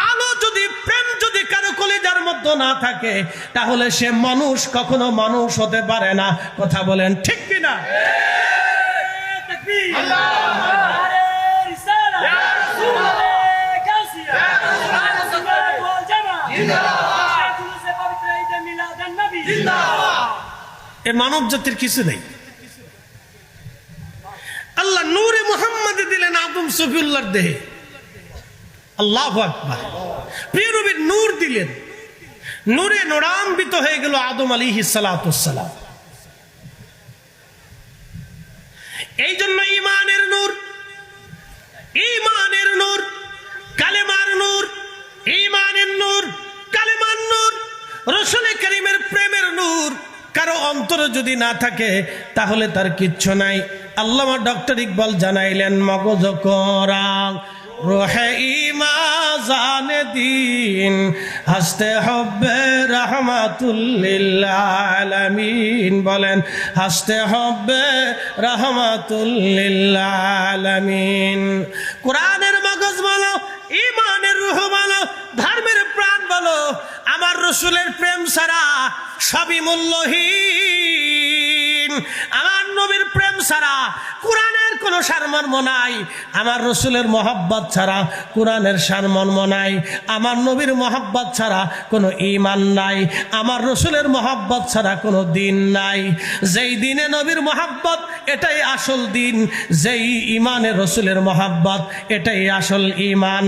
আলো যদি, প্রেম যদি কারো কলিজার মধ্যে না থাকে, তাহলে সে মানুষ কখনো মানুষ হতে পারে না। কথা বলেন ঠিক কিনা? মানব জাতির কিছু নেই। আল্লাহ নূরে মুহাম্মাদে দিলেন আদম সফিউল্লাহর দেহে। আল্লাহু আকবার। প্রিয় নবীর নূর দিলেন, নূরে নূরান্বিত হয়ে গেল আদম আলাইহিস সালাতু ওয়াস সালাম। এই জন্য ঈমানের নূর, ঈমানের নূর, কালেমার নূর, ঈমানের নূর, কালেমার নূর, রাসূল কারীমের প্রেমের নূর কারো অন্তরে যদি না থাকে তাহলে তার কিচ্ছু নাই। আল্লামা ডক্টর ইকবাল জানাইলেন, মগজ কোরআন রোহে ইমাজান দিন হাসতে হবে রহমাতুল লিল আলামিন। বলেন হাসতে হবে রহমাতুল লিল আলামিন। কোরআনের মগজ বলো, ঈমানের রূহ বলো, ধর্মের প্রাণ বলো, আমার রাসূলের প্রেম ছাড়া সবই মূল্যহীন। আমার নবীর প্রেম ছাড়া কোরআনের কোনো সারমর্ম নাই। আমার রাসূলের মহব্বত ছাড়া কোরআনের সারমর্ম নাই। আমার নবীর মহব্বত ছাড়া কোনো ঈমান নাই। আমার রাসূলের মহব্বত ছাড়া কোনো দিন নাই। যেই দিনে নবীর মহব্বত, এটাই আসল দিন। যেই ঈমানে রাসূলের মহব্বত, এটাই আসল ঈমান।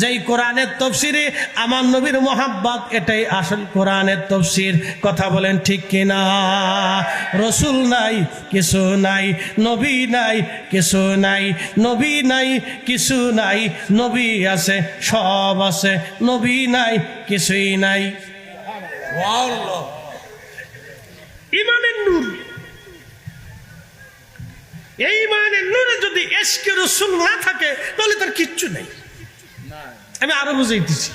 যেই কোরআনের তাফসীরে আমার নবীর মহব্বত, এটাই আসল কোরআনের তাফসীর। কথা বলেন ঠিক কিনা? রাসূল নাই, কিছু নাই, নবী নাই, কিছু নাই, নবী নাই, কিছু নাই, নবী আছে, সব আছে, নবী নাই, কিছুই নাই। ঈমানের নূর, এই ঈমানের নূরে যদি ইশকে রাসূল না থাকে তাহলে তার কিচ্ছু নেই। আমি আরো বুঝাইতেছি,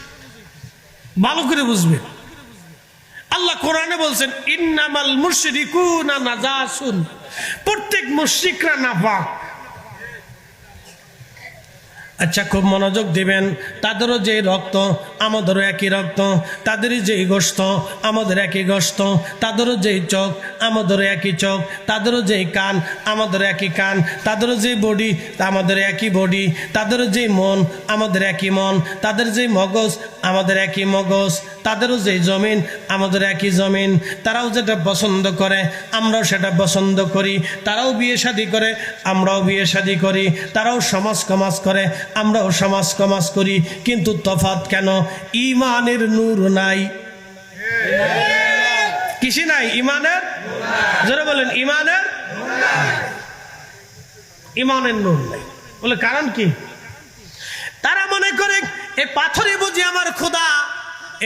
ভালো করে বুঝবেন। আল্লাহ কোরআনে বলছেন, ইন্নামাল মুশরিকুনা নাজাসুন, প্রত্যেক মুশরিকরা নাপাক। আচ্ছা, খুব মনোযোগ দিবেন। তাদেরও যে রক্ত আমাদেরও একই রক্ত, তাদেরই যেই গোশত আমাদের একই গোশত, তাদেরও যেই চোখ আমাদেরও একই চোখ, তাদেরও যেই কান আমাদের একই কান, তাদেরও যেই বডি আমাদের একই বডি, তাদেরও যেই মন আমাদের একই মন, তাদের যেই মগজ আমাদের একই মগজ, তাদেরও যেই জমিন আমাদের একই জমিন। তারাও যেটা পছন্দ করে আমরাও সেটা পছন্দ করি, তারাও বিয়ে শাদী করে আমরাও বিয়ে শাদী করি, তারাও সমাজ সমাজ করে আমরাও সমাজ সমাজ করি। কিন্তু তফাৎ কেন? ঈমানের নূর নাই। কিসি নাই? ঈমানের। যারা বলেন ঈমানের, ঈমানের নূর নাই। বলে কারণ কি? তারা মনে করে এ পাথরে বুঝি আমার খোদা,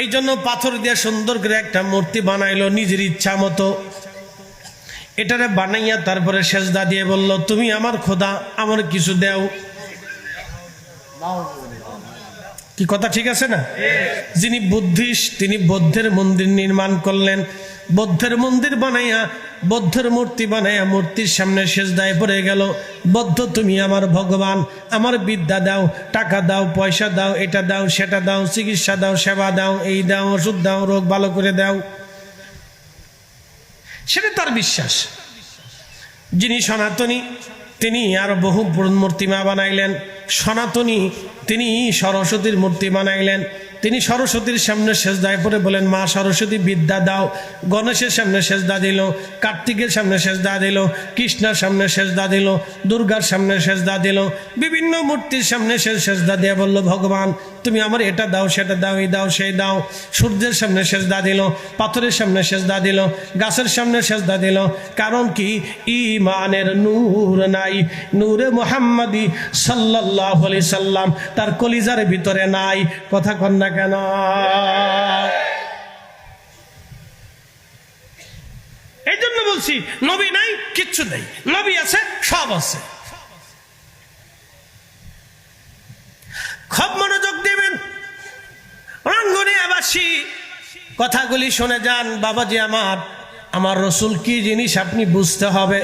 এই জন্য পাথর দিয়ে সুন্দর করে একটা মূর্তি বানাইলো নিজের ইচ্ছা মতো। এটারে বানাইয়া তারপরে সেজদা দিয়ে বলল, তুমি আমার খোদা, আমার কিছু দেও। কি কথা ঠিক আছে না? যিনি বুদ্ধিস্ট তিনি বৌদ্ধের মন্দির নির্মাণ করলেন, বৌদ্ধের মন্দির বানাইয়া বৌদ্ধের মূর্তি বানাইয়া মূর্তির সামনে সেজদায় পড়ে গেল, বৌদ্ধ তুমি আমার ভগবান, আমার বিদ্যা দাও, টাকা দাও, পয়সা দাও, এটা দাও, সেটা দাও, চিকিৎসা দাও, সেবা দাও, এই দাও, ওষুধ দাও, রোগ ভালো করে দাও। সেটা তার বিশ্বাস। যিনি সনাতনী তিনি আরো বহু মূর্তিমা বানাইলেন। সনাতনী তিনি সরস্বতীর মূর্তি বানাইলেন। তিনি সরস্বতীর সামনে সেজদায় পড়ে বলেন, মা সরস্বতী বিদ্যা দাও। গণেশের সামনে সেজদা দিল, কার্তিকের সামনে সেজদা দিল, কৃষ্ণের সামনে সেজদা দিল, দুর্গার সামনে সেজদা দিল, বিভিন্ন মূর্তির সামনে সেজদা দিয়ে বলল, ভগবান তুমি আমার এটা দাও, সেটা দাও, এই দাও, সেই দাও। সূর্যের সামনে সেজদা দিল, পাথরের সামনে সেজদা দিল, গাছের সামনে সেজদা দিল। কারণ কি? ঈমানের নূর নাই, নূরে মুহাম্মাদি সাল্লাল্লাহু আলাইহি সাল্লাম তার কলিজার ভিতরে নাই। কথা কন না কেন? এই জন্য বলছি নবী নাই কিচ্ছু নেই, নবী আছে সব আছে। খুব মনোযোগ দিবেন রাঙ্গুনিয়াবাসী, কথাগুলি শুনে যান। বাবাজি আমার রসুল কি জিনিস আপনি বুঝতে হবে।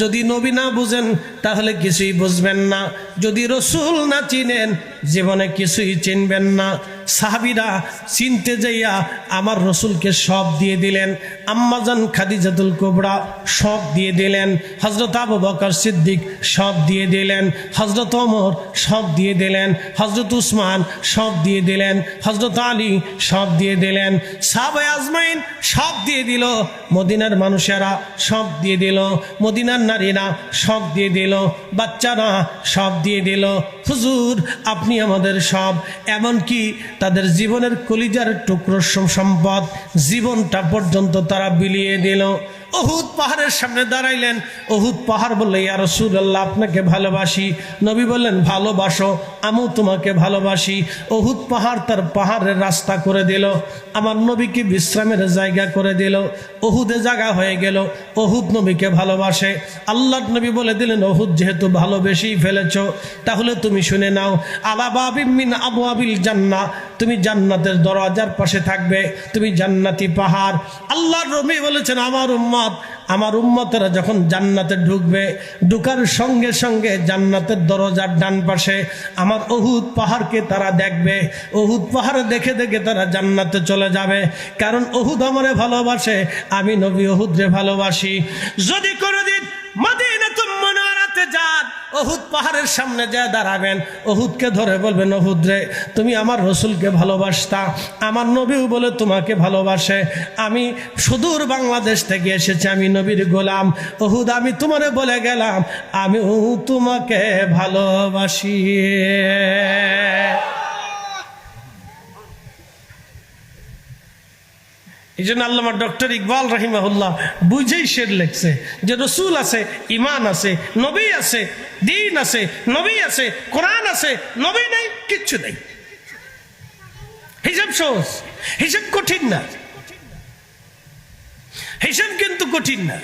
যদি নবী না বুঝেন তাহলে কিছুই বুঝবেন না। যদি রসুল না চিনেন জীবনে কিছুই চিনবেন না। সাহাবীরা চিনতে যাইয়া আমার রসুলকে সব দিয়ে দিলেন। আম্মাজান খাদিজাতুল কুবরা সব দিয়ে দিলেন, হযরত আবু বকর সিদ্দিক সব দিয়ে দিলেন, হযরত ওমর সব দিয়ে দিলেন, হযরত উসমান সব দিয়ে দিলেন, হযরত আলী সব দিয়ে দিলেন, সাহাবায়ে আজমাইন সব দিয়ে দিল, মদিনার মানুষেরা সব দিয়ে দিল, মদিনার নারীরা সব দিয়ে দিল, বাচ্চারা সব দিয়ে দিল। হুজুর আপনি আমাদের সব। এমনকি তাদের জীবনের কলিজার টুকরো সম্পদ জীবনটা পর্যন্ত তারা বিলিয়ে দিল। উহুদ পাহাড়ের সামনে দাঁড়াইলেন। উহুদ পাহাড় বললে, ইয়া রাসূলুল্লাহ আপনাকে ভালোবাসি। নবী বললেন, ভালোবাসো, আমিও তোমাকে ভালোবাসি। উহুদ পাহাড় তার পাহাড়ের রাস্তা করে দিল, আমার নবীকে বিশ্রামের জায়গা করে দিল। উহুদে জায়গা হয়ে গেল। উহুদ নবীকে ভালোবাসে। আল্লাহর নবী বলে দিলেন, উহুদ যেহেতু ভালোবেসেই ফেলেছ তাহলে তুমি শুনে নাও, আলা বাবিম মিন আবওয়াবিল জান্নাহ, তুমি জান্নাতের দরজার পাশে থাকবে, তুমি জান্নাতি পাহাড়। আল্লাহর নবী বলেছেন, আমার উম্মতেরা যখন জান্নাতে ঢুকবে, ঢুকার সঙ্গে সঙ্গে জান্নাতের দরজার ডান পাশে আমার উহুদ পাহাড়কে তারা দেখবে। উহুদ পাহাড় দেখে দেখে তারা জান্নাতে চলে যাবে। কারণ উহুদ আমারে ভালোবাসে, আমি নবী উহুদরে ভালোবাসি। যদি কোনোদিন মদিনাতুল মুনাওয়ারাতে যান, উহুদ পাহাড়ের সামনে যা দাঁড়াবেন, উহুদকে ধরে বলবেন, উহুদ রে তুমি আমার রসুলকে ভালোবাসতা, আমার নবীও বলে তোমাকে ভালোবাসে। আমি সুদূর বাংলাদেশ থেকে এসেছি, আমি নবীর গোলাম। উহুদ আমি তোমারে বলে গেলাম, আমিও তোমাকে ভালোবাসি। এই জন্য আল্লামা ডক্টর ইকবাল রাহিমাহুল্লাহ বুঝেই শের লেখছে যে রসুল আছে, ইমান আছে, নবী আছে, দিন আছে, নবী আছে, কোরআন আছে, নবী নেই, কিচ্ছু নেই। হিসাব সহজ, হিসাব কঠিন না, হিসাব কিন্তু কঠিন না।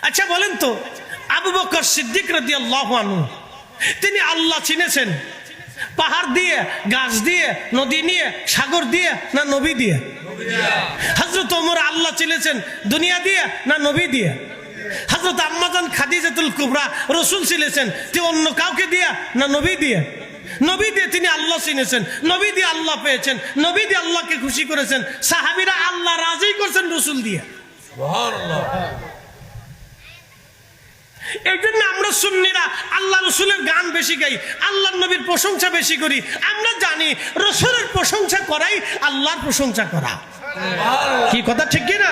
আচ্ছা বলেন তো, আবু বকর সিদ্দিক রাদিয়াল্লাহু আনহু তিনি আল্লাহ চিনেছেন পাহাড় দিয়ে, গাছ দিয়ে, নদী নিয়ে, সাগর দিয়ে, না নবী দিয়ে? হযরত ওমর আল্লাহ চিনেছেন দুনিয়া দিয়ে না নবী দিয়ে? হযরত আম্মাজান খাদিজাতুল কুবরা রসুল চিনেছেন অন্য কাউকে দিয়া না নবী দিয়ে? নবী দিয়ে তিনি আল্লাহ চিনেছেন, নবী দিয়ে আল্লাহ পেয়েছেন, নবী দিয়ে আল্লাহকে খুশি করেছেন। সাহাবীরা আল্লাহ রাজি করছেন রসুল দিয়ে। সুবহানাল্লাহ। এই জন্য আমরা সুন্নিরা আল্লাহ রসুলের গান বেশি গাই, আল্লাহ নবীর প্রশংসা বেশি করি। আমরা জানি রসুলের প্রশংসা করাই আল্লাহর প্রশংসা করা। কি কথা ঠিক কি না?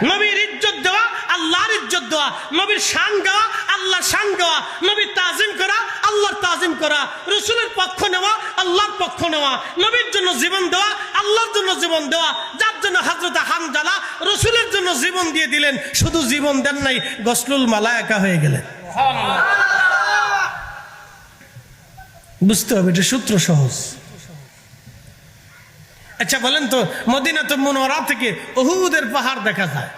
নবীর ইজ্জত দেওয়া, আল্লাহর ইজ্জত দেওয়া, নবীর শান গাওয়া, আল্লাহর শান গাওয়া, নবীর তাজিম করা, আল্লাহর তাজিম করা, রসুলের পক্ষ নেওয়া, আল্লাহর পক্ষ নেওয়া, নবীর জন্য জীবন দেওয়া, আল্লাহর জন্য জীবন দেওয়া। যার জন্য হযরত হামজালা রসুলের জন্য জীবন দিয়ে দিলেন, শুধু জীবন দেন নাই, গসলুল মালায়েকা হয়ে গেলেন। বুঝতে হবে, এটা সূত্র সহজ। আচ্ছা বলেন তো, মদিনাতুল মুনওয়ারা থেকে উহুদের পাহাড় দেখা যায়।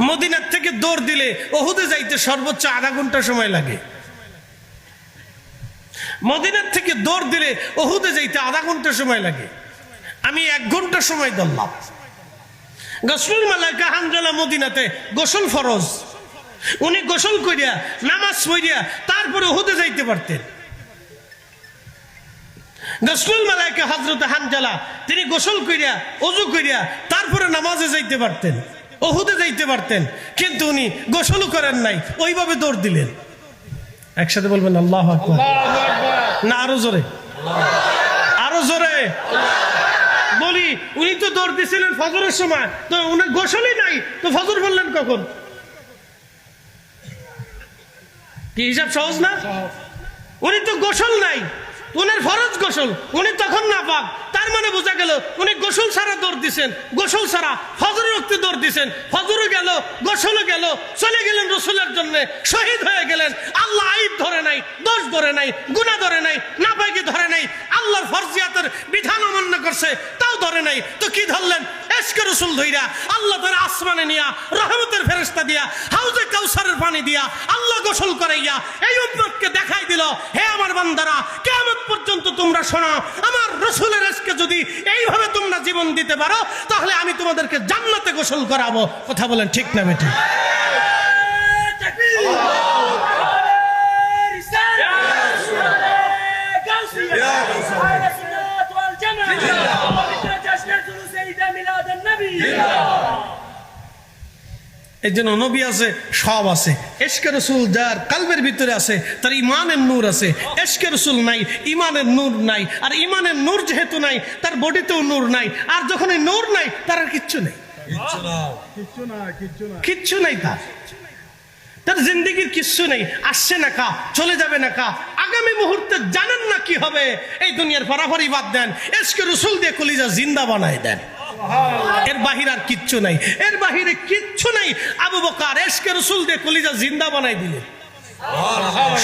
মদিনার থেকে দৌড় দিলে উহুদে যাইতে সর্বোচ্চ আধা ঘন্টা সময় লাগে। মদিনার থেকে দৌড় দিলে উহুদে যাইতে আধা ঘন্টা সময় লাগে। আমি 1 ঘন্টা সময় ধরলাম। গোসল মালাইকা হানজালা মদিনাতে গোসল ফরজ, উনি গোসল করিয়া নামাজ পড়িয়া তারপরে উহুদে যাইতে পারতেন। গোসল মালাইকা হযরত হানজালা তিনি গোসল করিয়া ওযু করিয়া তারপরে নামাজে যাইতে পারতেন, উহুদে যাইতে পারতেন, কিন্তু উনি গোসলও করেন নাই, ওইভাবে দৌড় দিলেন। একসাথে বলবেন আল্লাহু আকবার। না আরো জোরে, আরো জোরে বলি। উনি তো দৌড় দিয়েছিলেন ফজরের সময়, তো উনি গোসলই নাই, তো ফজর বললেন কখন? কি হিসাব সহজ না? উনি তো গোসল নাই, উনার ফরজ গোসল, উনি তখন না পাক। তার মানে বোঝা গেল উনি গোসল ছাড়া দৌড় দিছেন, গোসল ছাড়া ফজরের ওয়াক্তে দৌড় দিছেন। ফজরও গেল, গোসলও গেল, চলে গেলেন রসুলের জন্য, শহীদ হয়ে গেলেন। আল্লাহ আইব ধরে নাই, দোষ ধরে নাই, গুনাহ ধরে নাই, নাপাকি ধরে নাই, আল্লাহর ফরজিয়াতের বিধান অমান্য করছে তাও ধরে নাই। তো কি ধরলেন? এশকে রসুল ধইরা আল্লাহ তার আসমানে নিয়া রহমতের ফেরেশতা দিয়া হাউজে কাউসারের পানি দিয়া আল্লাহ গোসল করাইয়া এই উম্মতকে দেখাই দিল, হে আমার বান্দারা, কিয়ামত পর্যন্ত তোমরা শোনো, আমার রসুলের এশকে যদি এইভাবে তোমরা জীবন দিতে পারো তাহলে আমি তোমাদেরকে জান্নাতে গোসল করাবো। কথা বলেন ঠিক না বেঠিক? এই জন্য নবী আছে, সব আছে। এশকে রসুল যার কালবের ভিতরে আছে তার ইমানের নূর আছে। এশকে রসুল নাই, ইমানের নূর নাই। আর ইমানের নূর যেহেতু নাই, তার বডিতেও নূর নাই। আর যখন এই নূর নাই, তার আর কিচ্ছু নেই, কিচ্ছু নাই। তার জিন্দেগির কিচ্ছু নেই। আসছে না কা, চলে যাবে না কা, আগামী মুহূর্তে জানেন না কি হবে। এই দুনিয়ার ফরাফরি বাদ দেন, এশকে রসুল দিয়ে কলিজা জিন্দা বানায় দেন। এর বাহির আর কিচ্ছু নাই, এর বাহিরে কিচ্ছু নাই। আবু বকর এশকে রসুল দিয়ে কলিজা জিন্দা বানাই দিলেন।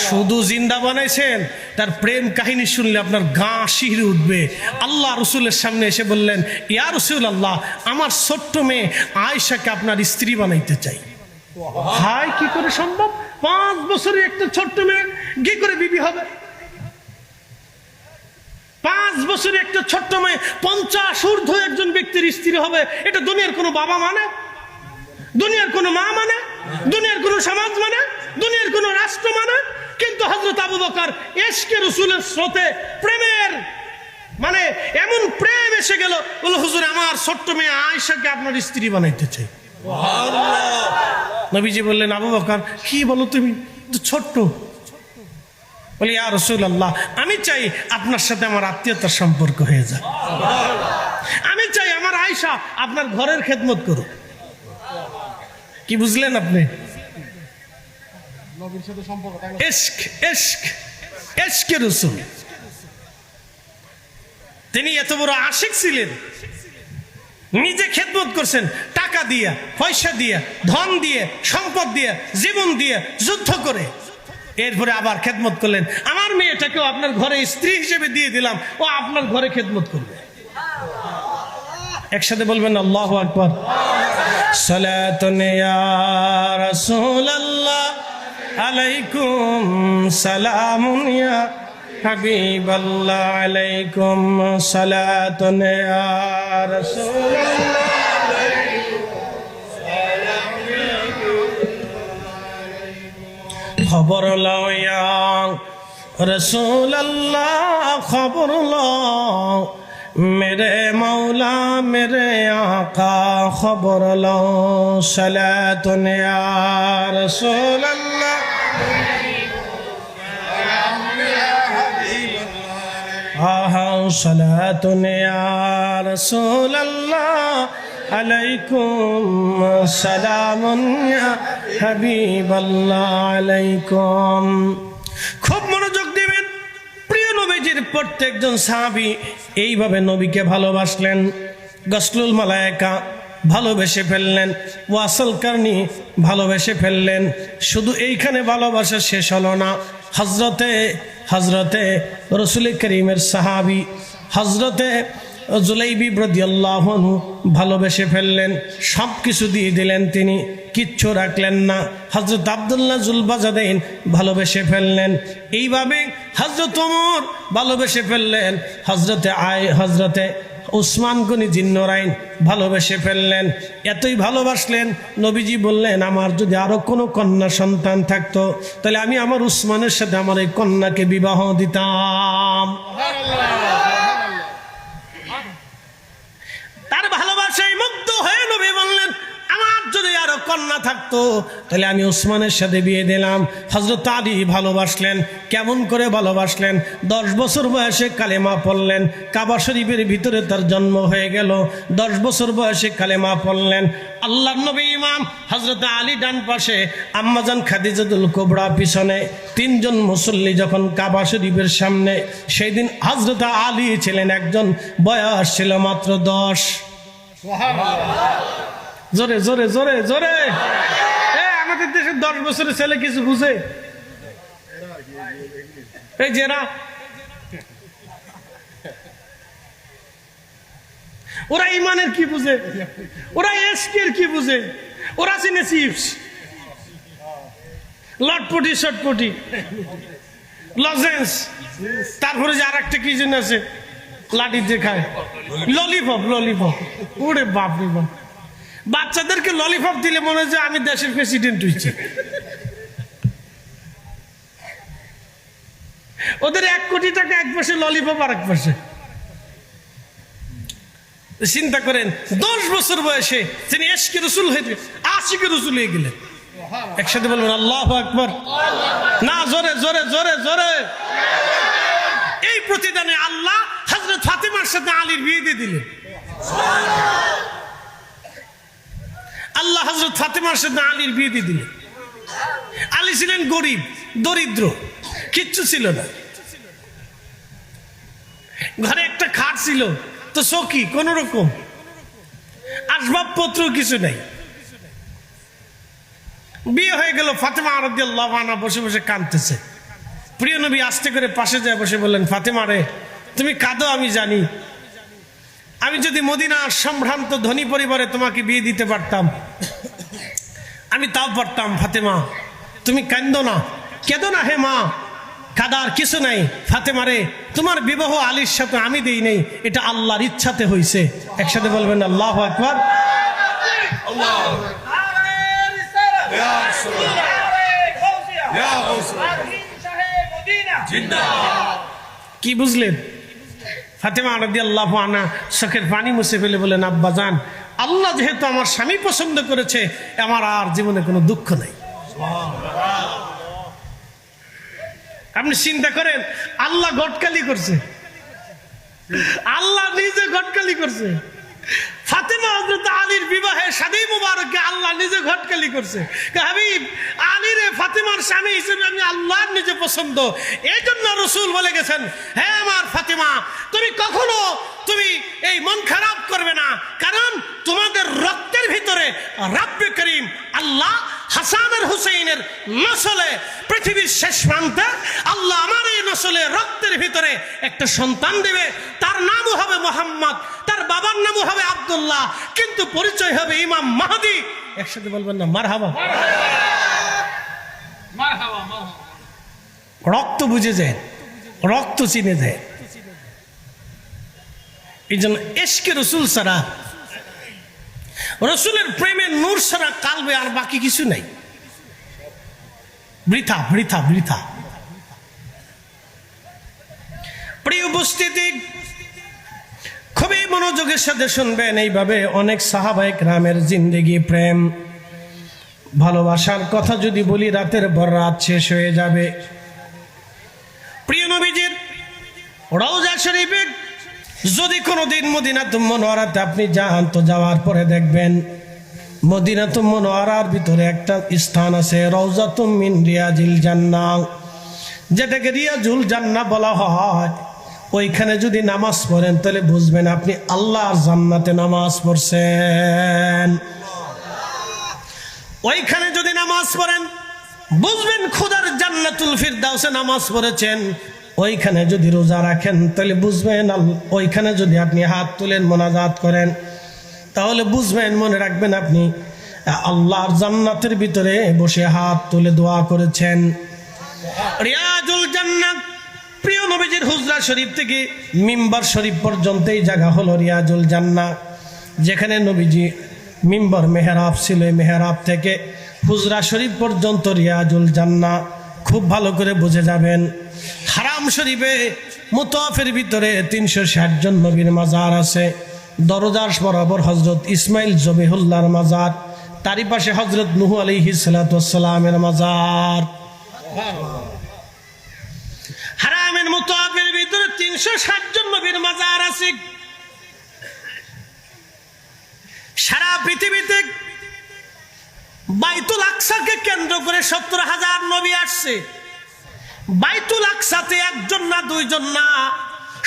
শুধু জিন্দা বানাইছেন, তার প্রেম কাহিনী শুনলে আপনার গা শিহরে উঠবে। আল্লাহ রসুলের সামনে এসে বললেন, ইয়া রাসূলুল্লাহ, আমার ছোট্ট মেয়ে আয়েশাকে আপনার স্ত্রী বানাইতে চাই। হাই, কি করে সম্ভব? 5 বছরের একটা ছোট্ট মেয়ে কি করে বিবি হবে? 5 বছরের একটা ছোট্ট মেয়ে 50 ঊর্ধ্ব একজন ব্যক্তির স্ত্রী হবে? এটা দুনিয়ার কোনো বাবা মানে, দুনিয়ার কোনো মা মানে, দুনিয়ার কোনো সমাজ মানে, দুনিয়ার কোনো রাষ্ট্র মানে? কিন্তু হযরত আবু বকর এশকে রাসূলের স্রোতে প্রেমের মানে এমন প্রেম এসে গেল, বলল, হুজুর, আমার ছোট্ট মেয়ে আয়েশাকে আপনার স্ত্রী বানাইতে চাই। নবীজি বললেন, আবু বকর, কি বলো তুমি, তো ছোট্ট। বলি, ইয়া রাসূলুল্লাহ, আমি চাই আপনার সাথে আমার আত্মীয়তার সম্পর্ক হয়ে যায়। আমি চাই আমার আয়েশা আপনার ঘরের খেদমত করুক। কি বুঝলেন আপনি? ইশক, ইশক, ইশকে রাসূল। তিনি এত বড় আশিক ছিলেন, নিজে খেদমত করছেন, টাকা দিয়া, পয়সা দিয়া, ধন দিয়ে, সম্পদ দিয়ে, জীবন দিয়ে, যুদ্ধ করে। এরপরে আবার খেদমত করলেন, আমার মেয়েটাকেও আপনার ঘরে স্ত্রী হিসেবে দিয়ে দিলাম, ও আপনার ঘরে খেদমত করবে। একসাথে বলবেন আল্লাহু আকবার। সালাতুন ইয়া রাসূলুল্লাহ আলাইকুম সালামুন ইয়া হাবিবাল্লাহ আলাইকুম সালাতুন ইয়া রাসূলুল্লাহ খবর লও ইয়া রাসূলুল্লাহ খবর লও मेरे मौला मेरे आका खबर लो सलातुन या रसूल अल्लाह आहा सलातुन या रसूल अल्लाह अलैकुम सलामुन या हबीब अल्लाह अलैकुम। खूब मनोযোগ দিবেন। প্রিয় নবীজির প্রত্যেকজন সাহাবী এইভাবে নবীকে ভালোবাসলেন। গসলুল মালায়েকা ভালোবেসে ফেললেন, ওয়াসল কারনি ভালোবেসে ফেললেন। শুধু এইখানে ভালোবাসা শেষ হলো না, হজরতে রসুল করিমের সাহাবী হজরতে জুলাইবি রাদিয়াল্লাহু আনহু ভালোবেসে ফেললেন, সব কিছু দিয়ে দিলেন, তিনি কিচ্ছু রাখলেন না। হযরত আব্দুল্লাহ জুলবাজাদাইন ভালোবেসে ফেললেন। এইভাবে হযরত ওমর ভালোবেসে ফেললেন, হযরতে উসমান গনি জিন্নরাইন ভালোবেসে ফেললেন। এতই ভালোবাসলেন, নবীজি বললেন, আমার যদি আরো কোনো কন্যা সন্তান থাকতো তাহলে আমি আমার উসমানের সাথে আমার এই কন্যাকে বিবাহ দিতাম। তার ভালোবাসায় মুগ্ধ হয়ে নবী বললেন, আমার যদি আরো কন্যা থাকতো তাহলে আমি উসমানের সাথে বিয়ে দিলাম। হযরত আলী ভালোবাসলেন। কেমন করে ভালোবাসলেন? 10 বছর বয়সে কালেমা পড়লেন, কাবা শরীফের ভিতরে তার জন্ম হয়ে গেল। 10 বছর বয়সে কালেমা পড়লেন। আল্লাহর নবী ইমাম হযরত আলী ডান পাশে, আম্মাজান খাদিজাতুল কুবরা পিছনে, 3 জন মুসল্লি যখন কাবা শরীফের সামনে। সেই দিন হযরত আলী ছিলেন একজন, বয়স ছিল মাত্র 10। জোরে জোরে জোরে জোরে। আমাদের দেশে 10 বছরের ছেলে কিছু বুঝে? এই জেরা ওরা ইমানের কি বুঝে, ওরা এশকের কি বুঝে, ওরা চিনে চিপস, লটপটি শটপটি, লজেন্স, তারপরে যে আর একটা কি যেন আছে লাঠি দিয়ে খায়, ললিপপ। ললিপপ, ওরে বাপ রে বাপ। বাচ্চাদেরকে ললিপপ দিলে মনে হয় যে আমি দেশের প্রেসিডেন্ট হয়েছি। ওদের 1 কোটি টাকা এক পাশে, ললিপপ আর এক পাশে। চিন্তা করেন, 10 বছর বয়সে তিনি ইশকে রাসূল হয়ে আশিকে রাসূল হয়ে গেলেন। একসাথে বলবেন আল্লাহু আকবার। না, জোরে জোরে জোরে জোরে। এই প্রতিদানে আল্লাহ হযরত ফাতেমার সাথে আলীর বিয়ে দিয়ে দিলেন। আল্লাহ হযরত ফাতেমার সাথে আলীর বিয়ে দিয়ে দিলেন। আলী ছিলেন গরিব, দরিদ্র, কিচ্ছু ছিল না। ঘরে একটা খাট ছিল তো, চৌকি কোন রকম, আসবাবপত্র কিছু নাই। বিয়ে হয়ে গেল। ফাতেমা রাদিয়াল্লাহু আনহা বসে বসে কাঁদতেছে। প্রিয় নবী আস্তে করে পাশে যায় বসে বললেন, ফাতেমা রে, তুমি কাঁদো আমি জানি। আমি যদি মদিনার সম্ভ্রান্ত ধনী পরিবারে তোমাকে বিয়ে দিতে পারতাম, আমি তাও পারতাম। ফাতেমা, তুমি কাঁদো না, কেঁদো না হে মা, কাদার কিছু নাই। ফাতেমা রে, তোমার বিবাহ আলীর সাথে আমি দেই নাই, এটা আল্লাহর ইচ্ছাতে হয়েছে। একসাথে বলবেন আল্লাহু আকবার। কি বুঝলেন? ফাতেমা রাদিয়াল্লাহু আনহা চোখের পানি মুছে ফেলে বলেন, আব্বা জান, আল্লাহ যেহেতু আমার স্বামী পছন্দ করেছে, আমার আর জীবনে কোনো দুঃখ নাই। আপনি চিন্তা করেন, আল্লাহ গটকালি করছে, আল্লাহ নিজে গটকালি করছে। ফাতেমা হযরত আলীর বিবাহে শাদী মুবারকে আল্লাহ নিজে ঘটকালি করছে। হাবিব আলীর ফাতেমার স্বামী হিসেবে আমি আল্লাহর নিজে পছন্দ। এই জন্য রাসূল বলে গেছেন, হে আমার ফাতেমা, তুমি কখনো তুমি এই মন খারাপ করবে না, কারণ তোমাদের রক্তের ভিতরে রাব্বে করিম আল্লাহ হাসান আর হুসাইনের নসলে, পৃথিবীর শেষ প্রান্তে আল্লাহ আমার এই নসলে রক্তের ভিতরে একটা সন্তান দেবে। তার নামও হবে মুহাম্মদ, তার বাবার নামও হবে আব্দুল্লাহ, কিন্তু পরিচয় হবে ইমাম মাহদী। একসাথে বলবেন না মারহাবা। রক্ত বুঝে যায়, রক্ত চিনে যায়। এই জন্য ইশকে রাসূল ছাড়া, রাসূলের প্রেমের নূর ছাড়া কালবে আর বাকি কিছু নাই। বৃথা বৃথা বৃথা। প্রিয় উপস্থিতি, খুবই মনোযোগের সাথে শুনবেন। এইভাবে অনেক সাহাবায়ে কেরামের জিন্দেগি, প্রেম, ভালোবাসার কথা যদি বলি রাতের পর রাত শেষ হয়ে যাবে। প্রিয় নবীজির রওজা শরীফে যদি কোনোদিন মদিনাতুল মুনাওয়ারাতে আপনি যান, তো যাওয়ার পরে দেখবেন মদিনাতুল মুনাওয়ারার ভিতরে একটা স্থান আছে, রওজাতুম মিন রিয়াজিল জান্নাহ, যেটাকে রিয়াজুল জান্নাহ বলা হয়। ওইখানে যদি নামাজ পড়েন তাহলে বুঝবেন আপনি আল্লাহর জান্নাতে নামাজ পড়ছেন। ওইখানে যদি নামাজ পড়েন বুঝবেন খোদার জান্নাতুল ফিরদাউসে নামাজ পড়েছেন। ওইখানে যদি রোজা রাখেন তাহলে বুঝবেন, ওইখানে যদি আপনি হাত তুলেন মোনাজাত করেন তাহলে বুঝবেন, মনে রাখবেন আপনি আল্লাহর জান্নাতের ভিতরে বসে হাত তুলে দোয়া করেছেন। রিয়াজুল জান্নাত, প্রিয় নবীজির হুজরা শরীফ থেকে মিম্বার শরীফ পর্যন্ত এই জায়গা হলো রিয়াজুল জান্নাত, যেখানে নবীজি মিম্বার মেহরাব ছিল, মেহরাব থেকে হুজরা শরীফ পর্যন্ত রিয়াজুল জান্নাত। খুব ভালো করে বুঝে যাবেন। হারাম শরীফে মুতাফের ভিতরে 360 জন নবীর মাজার আছে। দরজার বরাবর হযরত ইসমাইল জবিহুল্লাহর মাজার, তারই পাশে হযরত নূহ আলাইহিস সালাতু ওয়াস সালামের মাজার। হারামের মুতাফের ভিতরে 360 জন নবীর মাজার আছে। সারা পৃথিবীতে বাইতুল আকসাকে কেন্দ্র করে 70,000 নবী আসছে। বাইতুল আকসাতে একজন না দুইজন না,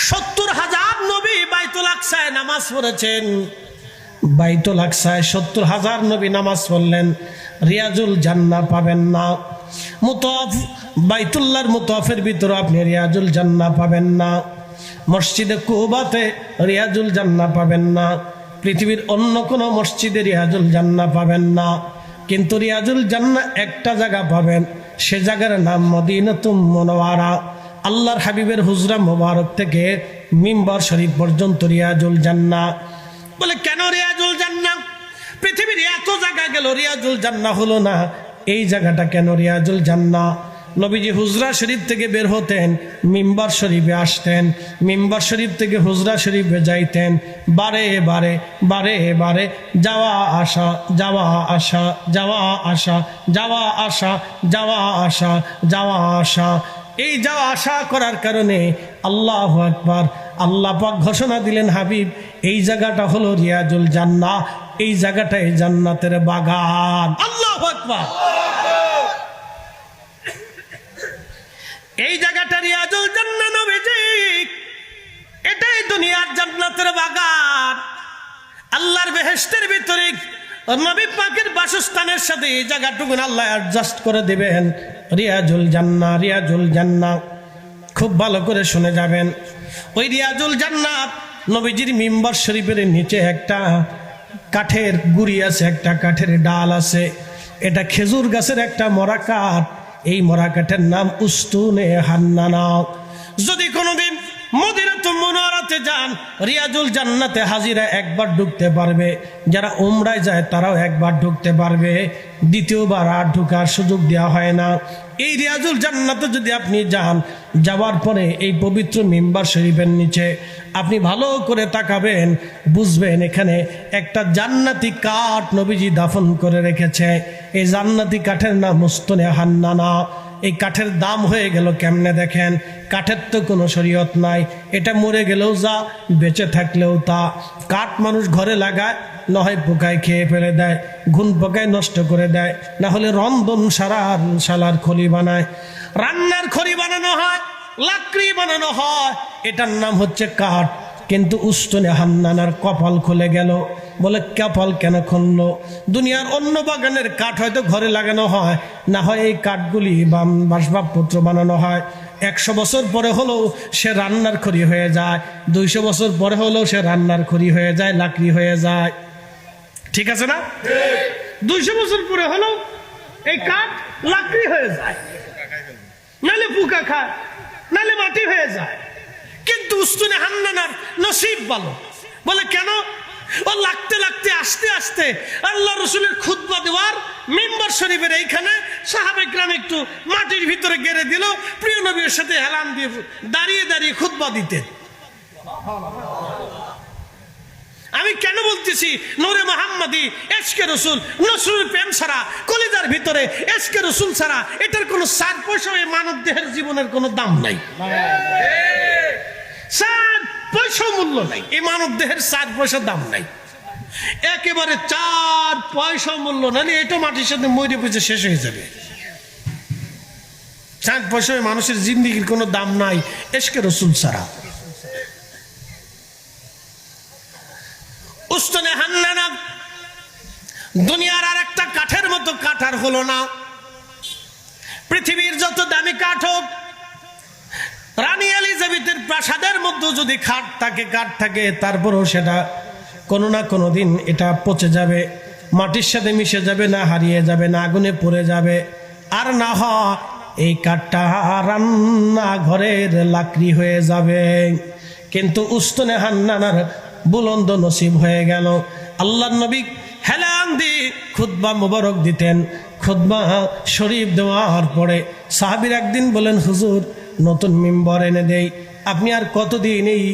70,000 নবী বাইতুল আকসায় নামাজ পড়েছেন। বাইতুল আকসায় 70,000 নবী নামাজ পড়লেন, রিয়াজুল জান্নাহ পাবেন না। মুতাফ বাইতুল্লাহর মুতাফের ভিতরে আপনি রিয়াজুল জান্নাহ পাবেন না। মসজিদে কুবাতে রিয়াজুল জান্নাহ পাবেন না। পৃথিবীর অন্য কোনো মসজিদে রিয়াজুল জান্নাহ পাবেন না। কিন্তু রিয়াজুল জান্নাহ একটা জায়গা পাবেন, সে জায়গার নাম মদিনাতুল মুনাওয়ারা। আল্লাহর হাবিবের হুজরা মোবারক থেকে মিম্বার শরীফ পর্যন্ত রিয়াজুল জান্নাহ। বলে কেন রিয়াজুল জান্নাহ? পৃথিবীর এত জায়গা গেল, রিয়াজুল জান্নাহ হলো না। এই জায়গাটা কেন রিয়াজুল জান্নাহ? নবীজি হুজরা শরীফ থেকে বের হতেন, মিম্বার শরীফে আসতেন, মিম্বার শরীফ থেকে হুজরা শরীফে যাইতেন। বারে বারে বারে বারে যাওয়া আসা, যাওয়া আসা, যাওয়া আসা, যাওয়া আসা, যাওয়া আসা, যাওয়া আসা। এই যাওয়া আসা করার কারণে আল্লাহু আকবার, আল্লাহ পাক ঘোষণা দিলেন, হাবিব এই জায়গাটা হলো রিয়াজুল জান্নাহ, এই জায়গাটাই জান্নাতের বাগান। আল্লাহু আকবার। এই জায়গাটা রিয়াজুল জান্নাহ নবীজি, এটাই দুনিয়ার জান্নাতের বাগান। আল্লাহর বেহেশতের ভিতরে নবী পাকের বাসস্থানের সাথে এই জায়গাটুকু আল্লাহ অ্যাডজাস্ট করে দিবেন। রিয়াজুল জান্নাহ, রিয়াজুল জান্নাহ। খুব ভালো করে শুনে যাবেন। ওই রিয়াজুল জান্নাত নবীজির মিম্বার শরীফের নিচে একটা কাঠের গুড়ি আছে, একটা কাঠের ডাল আছে। এটা খেজুর গাছের একটা মরা কাঠ। এই মরা কাঠের নাম উস্তুনে হান্নানা। যদি কোনোদিন মদিনাতুল মুনাওয়ারাতে যান, রিয়াজুল জান্নাতে হাজিরা একবার ঢুকতে পারবে। যারা উমরায় যায় তারাও একবার ঢুকতে পারবে, দ্বিতীয়বার আর ঢোকার সুযোগ দেওয়া হয় না। এই রিয়াজুল জান্নাতে যদি আপনি যান, যাওয়ার পরে এই পবিত্র মিম্বার শরীফের নিচে আপনি ভালো করে তাকাবেন, বুঝবেন এখানে একটা জান্নাতি কাঠ নবীজি দাফন করে রেখেছে। এই জান্নাতি কাঠের নাম উস্তুনে হান্নানা। এই কাঠের দাম হয়ে গেল কেমনে দেখেন। কাঠের তো কোনো শরীয়ত নাই, এটা মরে গেলেও যা, বেঁচে থাকলেও তা। কাঠ মানুষ ঘরে লাগায়, না হয় পোকায় খেয়ে ফেলে দেয়, ঘুন পোকায় নষ্ট করে দেয়, না হলে রন্ধন শালার খলি বানায়, রান্নার খড়ি বানানো হয়, লাকড়ি বানানো হয়। এটার নাম হচ্ছে কাঠ। কিন্তু উস্তুনে হান্নানার কপাল খুলে গেল। বলে কপাল কেন খুললো? দুনিয়ার অন্য বাগানের কাঠ হয়তো ঘরে লাগানো হয়, না হয় এই কাঠগুলি বাসবাবপত্র বানানো হয়। 100 বছর পরে হলেও সে রান্নার খড়ি হয়ে যায়, 200 বছর পরে হলেও সে রান্নার খড়ি হয়ে যায়, লাকড়ি হয়ে যায়। ঠিক আছে না? 200 বছর পরে হলেও এই কাঠ লাকড়ি হয়ে যায়, নালে পোকা খায়, নালে মাটি হয়ে যায়। কিন্তু উস্তুনে হান্নানার নসিব ভালো। বলে কেন? ও লাগতে লাগতে আস্তে আস্তে আল্লাহ রসুলের খুতবা দেওয়ার মিম্বার শরীফের এইখানে সাহাবায়ে কেরাম একটু মাটির ভিতরে গেড়ে দিল, প্রিয় নবীর সাথে হেলান দিয়ে দাঁড়িয়ে দাঁড়িয়ে খুতবা দিতেন। আমি কেন বলতেছি নূরে মুহাম্মাদি, এশকে রসুল, নসরুল প্রেম ছাড়া, কলিজার ভিতরে এশকে রসুল ছাড়া এটার কোনো 4 পয়সা এই মানব দেহের জীবনের কোনো দাম নাই। 4 পয়সা মূল্য নাই, এই মানব দেহের 4 পয়সা দাম নাই, একেবারে 4 পয়সা মূল্য নাই। এটা মাটির সাথে মরে পচে শেষ হয়ে যাবে। 4 পয়সা মানুষের জিন্দেগির কোনো দাম নাই এশকে রসুল ছাড়া। উস্তুনে হান্নানা দুনিয়ার আর একটা কাঠের মতো কাঠ আর হলো না। পৃথিবীর যত দামি কাঠ হোক, রানী এলিজাবেথের প্রাসাদের মধ্যে যদি কাঠ থাকে তারপরেও সেটা কোনো না কোনো দিন এটা পচে যাবে, মাটির সাথে মিশে যাবে, না হারিয়ে যাবে, না আগুনে পড়ে যাবে, আর না হয় এই কাঠটা রান্না ঘরের লাকড়ি হয়ে যাবে। কিন্তু উস্তনে হান্নানার বুলন্দ নসিব হয়ে গেল। আল্লাহর নবী হেলান দিয়ে খুতবা মুবারক দিতেন। খুতবা শরীফ দেওয়ার পরে সাহাবীর একদিন বলেন, হুজুর নতুন মিম্বর এনে দেই। আপনি আর কতদিন এই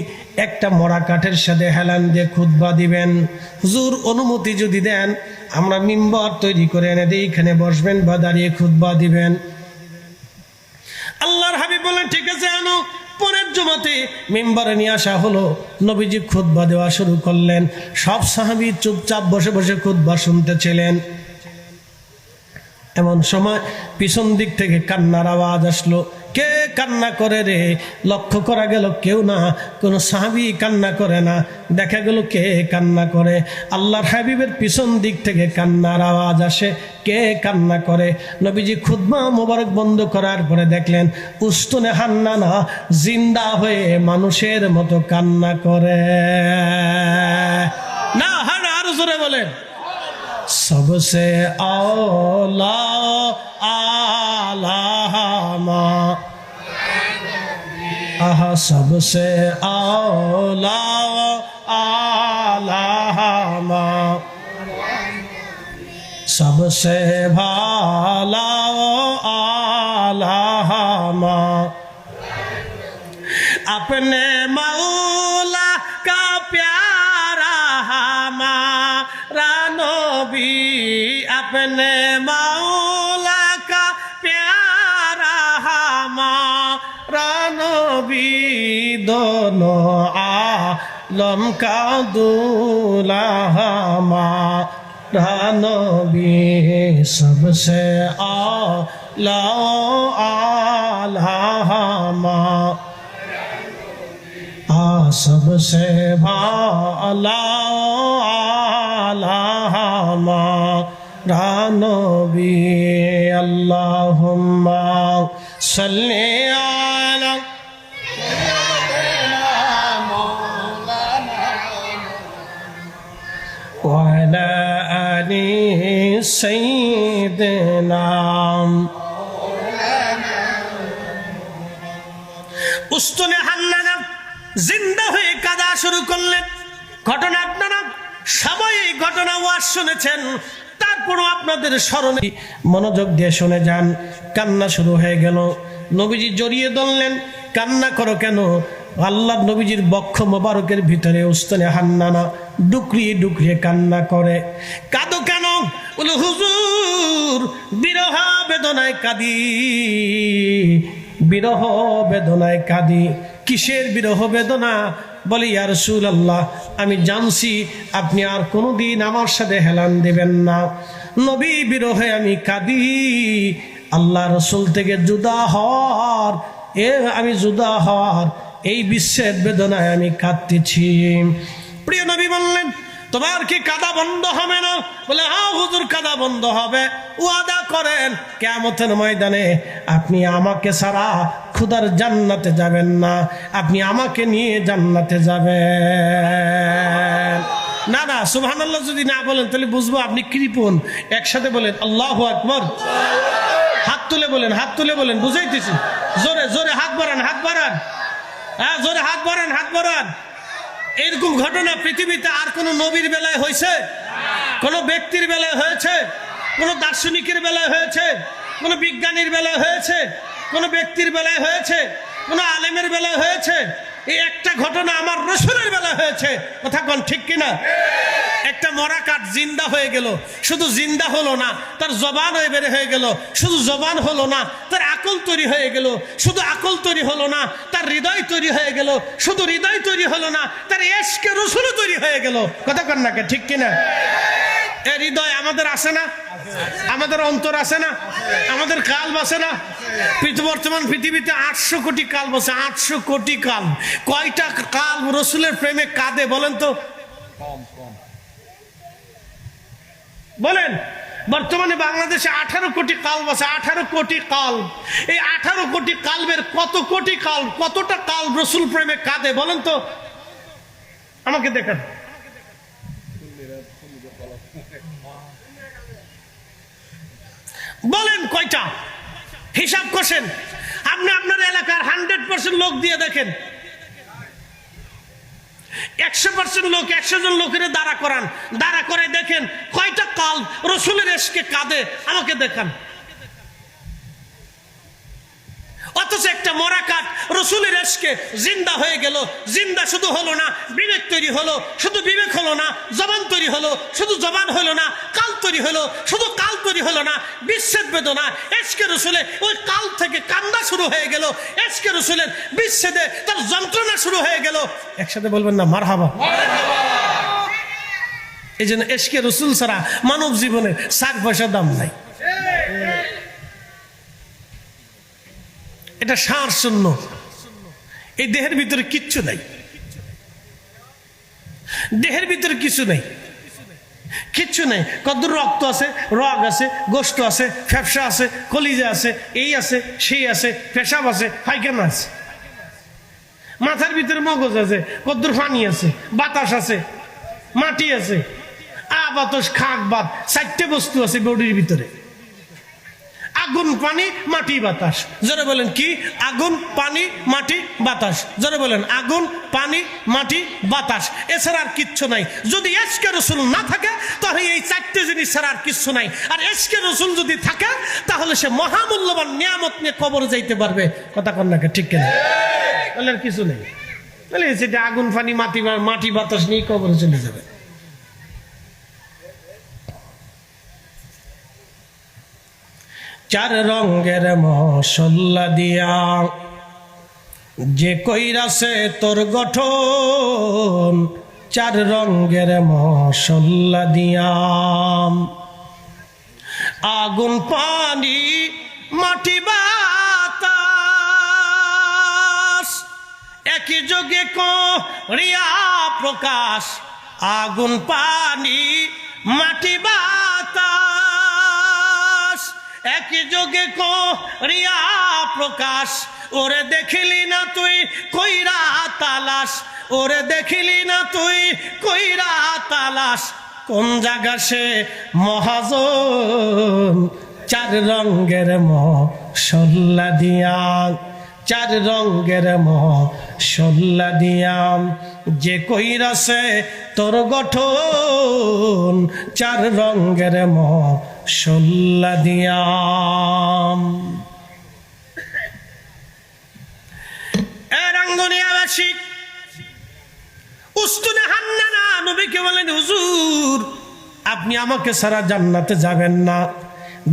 একটা মরা কাঠের সাথে হেলান দিয়ে খুতবা দিবেন? হুজুর অনুমতি যদি দেন আমরা মিম্বর তৈরি করে এনে দিই, এখানে বসবেন বা দাঁড়িয়ে খুতবা দিবেন। আল্লাহর হাবিব বলেন, ঠিক আছে আনো। পরের জমাতে মিম্বরে নিয়ে আসা হলো। নবীজি খুতবা দেওয়া শুরু করলেন। সব সাহাবী চুপচাপ বসে বসে খুতবা শুনতেছিলেন। এমন সময় পিছন দিক থেকে কান্নার আওয়াজ আসলো। কে কান্না করে রে? লক্ষ্য করা গেল কেউ না, কোনো সাহাবী কান্না করে না। দেখা গেল কে কান্না করে? আল্লাহর হাবিবের পিছন দিক থেকে কান্নার আওয়াজ আসে। কে কান্না করে? নবীজি খুতবা মোবারক বন্ধ করার পরে দেখলেন উস্তনে হান্নানা জিন্দা হয়ে মানুষের মতো কান্না করে। না হ্যাঁ, আরো জোরে বলেন। सबसे औला आलामा सबसे औला आलामा सबसे भाला आलामा अपने मौला का प्यारा हमारा नबी, अपने मौला का प्यारा हमारा नबी, दोनों आलम का दूल्हा हमारा नबी, सबसे आला आला हमारा, सबसे भाला आला हमारा नबी। अल्लाहुम्मा सल्ली अला व अला आलि सय्यिदिना। उस्तुने हान्नाना জিন্দা হয়ে কাঁদা শুরু করলেন। ঘটনা আপনারা সবাই ঘটনা ওয়াজ শুনেছেন, তারপরও আপনাদের স্মরণে মনোযোগ দিয়ে শুনে যান। কান্না শুরু হয়ে গেল। নবীজি জড়িয়ে ধরলেন। কান্না করো কেন? আল্লাহ নবীজির বক্ষ মোবারকের ভিতরে উস্তনে হান্নানা ডুকরিয়ে ডুকরিয়ে কান্না করে। কাঁদো কেন? বলে হুজুর বিরহ বেদনায় কাঁদি, বিরহ বেদনায় কাঁদি। কিসের বিরহ বেদনা? বলে ইয়া রাসূলুল্লাহ আমি জানছি আপনি আর কোনোদিন আমার সাথে হেলান দেবেন না। নবী বিরহে আমি কাঁদি। আল্লাহ রাসূল থেকে জুদা হওয়ার আমি জুদা হওয়ার এই বিচ্ছেদ বেদনায় আমি কাঁদতেছি। প্রিয় নবী বললেন, তোমার কি কাঁদা বন্ধ হবে না? বলে হ্যাঁ হুজুর কাঁদা বন্ধ হবে। ওয়াদা করেন কিয়ামতের ময়দানে আপনি আমাকে ছাড়া খুদার জান্নাতে যাবেন না, আপনি আমাকে নিয়ে জান্নাতে যাবেন। না না সুবহানাল্লাহ যদি না বলেন তাহলে বুঝবো আপনি কৃপণ। একসাথে বলেন আল্লাহু আকবার। হাত তুলে বলেন, হাত তুলে বলেন, বুঝাইতেছি। জোরে জোরে হাত বাড়ান, হাত বাড়ান। হ্যাঁ জোরে হাত বাড়ান, হাত বাড়ান। এরকম ঘটনা পৃথিবীতে আর কোন নবীর বেলায় হয়েছে? কোন ব্যক্তির বেলায় হয়েছে? কোন দার্শনিকের বেলায় হয়েছে? কোন বিজ্ঞানীর বেলায় হয়েছে? কোন ব্যক্তির বেলায় হয়েছে? কোন আলেমের বেলায় হয়েছে? এই একটা ঘটনা আমার রাসূলের বেলায় হয়েছে। কথা কোন ঠিক কিনা? একটা মরা কাঠ জিন্দা হয়ে গেল। শুধু জিন্দা হলো না, তার জবান বের হয়ে গেল। শুধু জবান হলো না, তার আকল তৈরি হয়ে গেল। শুধু আকল তৈরি হলো না, তার হৃদয় তৈরি হয়ে গেল। শুধু হৃদয় তৈরি হলো না, তার ইশকে রাসূল তৈরি হয়ে গেল। কথা কন না কে ঠিক কিনা? এই হৃদয় আমাদের আছে না? আমাদের অন্তর আছে না? আমাদের কাল্ব আছে না? বর্তমান পৃথিবীতে 800 কোটি কাল্ব আছে। 800 কোটি কাল্ব। কয়টা কাল্ব রাসূলের প্রেমে কাঁদে বলেন তো? বলেন বর্তমানে বাংলাদেশে 18 কোটি কাল্ব আছে, 18 কোটি কাল্ব। এই 18 কোটি কাল্বের কত কোটি কাল্ব, কতটা কাল্ব রসুল প্রেমে কাঁদে বলেন তো, আমাকে দেখান। বলেন কয়টা, হিসাব করছেন আপনি। আপনার এলাকার 100% লোক দিয়ে দেখেন, 100% লোক, 100 জন লোকের দাঁড়া করান, দাঁড়া করে দেখেন কয়টা কাল রসুলের ইশকে কাঁদে, আমাকে দেখান। অথচ একটা মরা কাঠ রসুলের ইশকে জিন্দা হয়ে গেল। জিন্দা শুধু হলো না, বিবেক তৈরি হলো, শুধু বিবেক হলো না, জবান তৈরি হলো, শুধু জবান হলো না, কাল তৈরি হলো, শুধু কাল তৈরি হলো না, বিচ্ছেদ বেদনা ইশকে রসুলে ওই কাল থেকে কান্না শুরু হয়ে গেল। ইশকে রসুলের বিচ্ছেদে তার যন্ত্রণা শুরু হয়ে গেল। একসাথে বলবেন না মারহাবা। এই জন্য ইশকে রসুল ছাড়া মানব জীবনের 7 পয়সা দাম নাই। এটা সার শূন্য, এই দেহের ভিতরে কিচ্ছু নাই, দেহের ভিতরে কিছু নেই, কিচ্ছু নেই। কতদূর রক্ত আছে, রগ আছে, গোশত আছে, ফ্যাপসা আছে, কলিজা আছে, এই আছে, সেই আছে, পেশাব আছে, পায়খানা আছে, মাথার ভিতরে মগজ আছে, কতদূর পানি আছে, বাতাস আছে, মাটি আছে, বাতাস, খাক, বাত, 4টে বস্তু আছে বডির ভিতরে। আগুন, পানি, মাটি, বাতাস। জোরে বলেন কি? আগুন, পানি, মাটি, বাতাস। জোরে বলেন আগুন, পানি, মাটি, বাতাস। এছাড়া আর কিচ্ছু নাই। যদি ইশকে রসুল না থাকে তাহলে এই 4টে জিনিস ছাড়া আর কিচ্ছু নাই। আর ইশকে রসুল যদি থাকে তাহলে সে মহামূল্যবান নিয়ামত নিয়ে কবরে যাইতে পারবে। কথা কন না ঠিক কেন? তাহলে আর কিছু নেই, তাহলে সেটা আগুন, পানি, মাটি, বাতাস নিয়ে কবরে চলে যাবে। চার রঙের মশলা দিয়া যে কইরাছে তোর গঠন, চার রঙের মশলা দিয়া আগুন, পানি, মাটি, বাতাস একই যোগে করিয়া প্রকাশ। আগুন, পানি, মাটি, বাতাস একই যোগে করিয়া প্রকাশ। ওরে দেখিলি না তুই কইরা তালাশ, ওরে দেখিলি না তুই কইরা তালাশ, কোন জায়গা সে মহাজন। চার রঙের মশলা দিয়া, চার রঙের মশলা দিয়া যে কইরাছে তোর গঠন, চার রঙের মশলা দিয়া। রাঙ্গুনিয়াবাসী উস্তুনে হান্নানা নবীকে বলেন, হুজুর আপনি আমাকে ছাড়া জান্নাতে যাবেন না।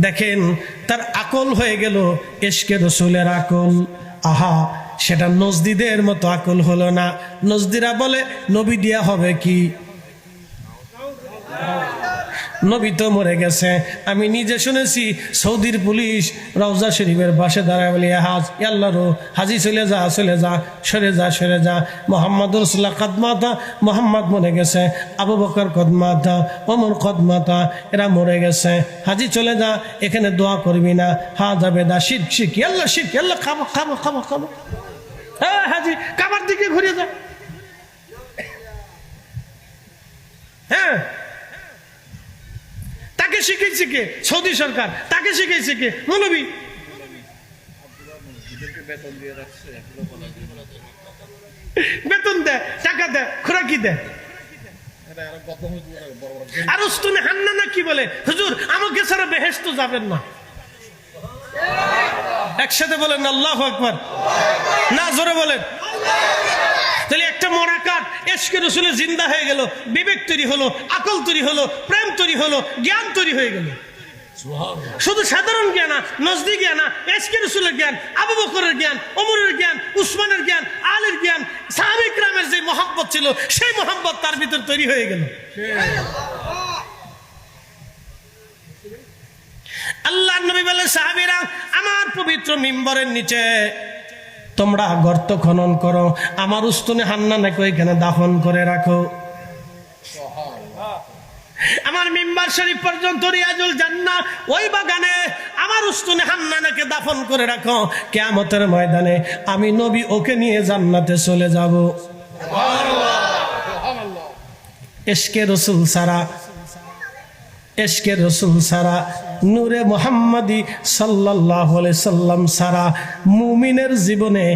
দেখেন তার আকল হয়ে গেল ইশকে রসুলের আকল। আহা, সেটা নজদিদের মতো আকল হলো না। নজদিরা বলে নবী দিয়া হবে কি, নবী তো মরে গেছে। আমি নিজে শুনেছি সৌদির পুলিশ রওজা শরীফের পাশে দাঁড়ায় বলি, আল্লাহ রো হাজি চলে যা, চলে যা, সরে যা, সরে যা। মোহাম্মদ রসুল্লাহ কদমাতা, মোহাম্মদ মরে গেছে। আবু বকর কদমাতা, ওমর কদমাতা, এরা মরে গেছে। হাজি চলে যা, এখানে দোয়া করবি না। হা যাবে দা শিরক, শিরক, আল্লাহ শিরক, আল্লাহ খাবো খাবো খাবো খাবো। হ্যাঁ হাজি কাবার দিকে ঘুরে যা। হ্যাঁ, তাকে শিখেছে কে? সৌদি সরকার। তাকে শিখেছে কে? মৌলবী। বেতন দেয়, টাকা দেয়, খোরাকি দেয়। আর উস্তুনে হান্নানা কি বলে, হুজুর আমাকে ছাড়া বেহেশত যাবেন না। একসাথে বলেন আল্লাহু আকবার। না জোরে বলেন। তাহলে একটা মরা কাঠ ইশকে রসুলে জিন্দা হয়ে গেল, বিবেক তৈরি হলো, আকল তৈরি হলো, প্রেম তৈরি হলো, জ্ঞান তৈরি হয়ে গেল। শুধু সাধারণ জ্ঞান না, নজদি জ্ঞান না, ইশকে রসুলের জ্ঞান, আবু বকরের জ্ঞান, ওমরের জ্ঞান, উসমানের জ্ঞান, আলীর জ্ঞান, সাহাবা ইকরামের যে মহব্বত ছিল সেই মহব্বত তার ভিতর তৈরি হয়ে গেল। আল্লাহর নবী বলেন, সাহাবীরা আমার পবিত্র মিম্বরের নিচে তোমরা গর্ত খনন করো, আমার উস্তুনে হান্নানাকে ওইখানে দাফন করে রাখো। আমার মিম্বার শরীফ পর্যন্ত রিয়াজুল জান্নাহ ওই বাগানে আমার উস্তুনে হান্নানাকে দাফন করে রাখো, কিয়ামতের ময়দানে আমি নবী ওকে নিয়ে জান্নাতে চলে যাব। ইশকে রসুল সারা, ইশকে রসুল সারা, নূরে মুহাম্মাদি সাল্লাল্লাহু আলাইহি সাল্লাম সারা মুমিনের জীবনে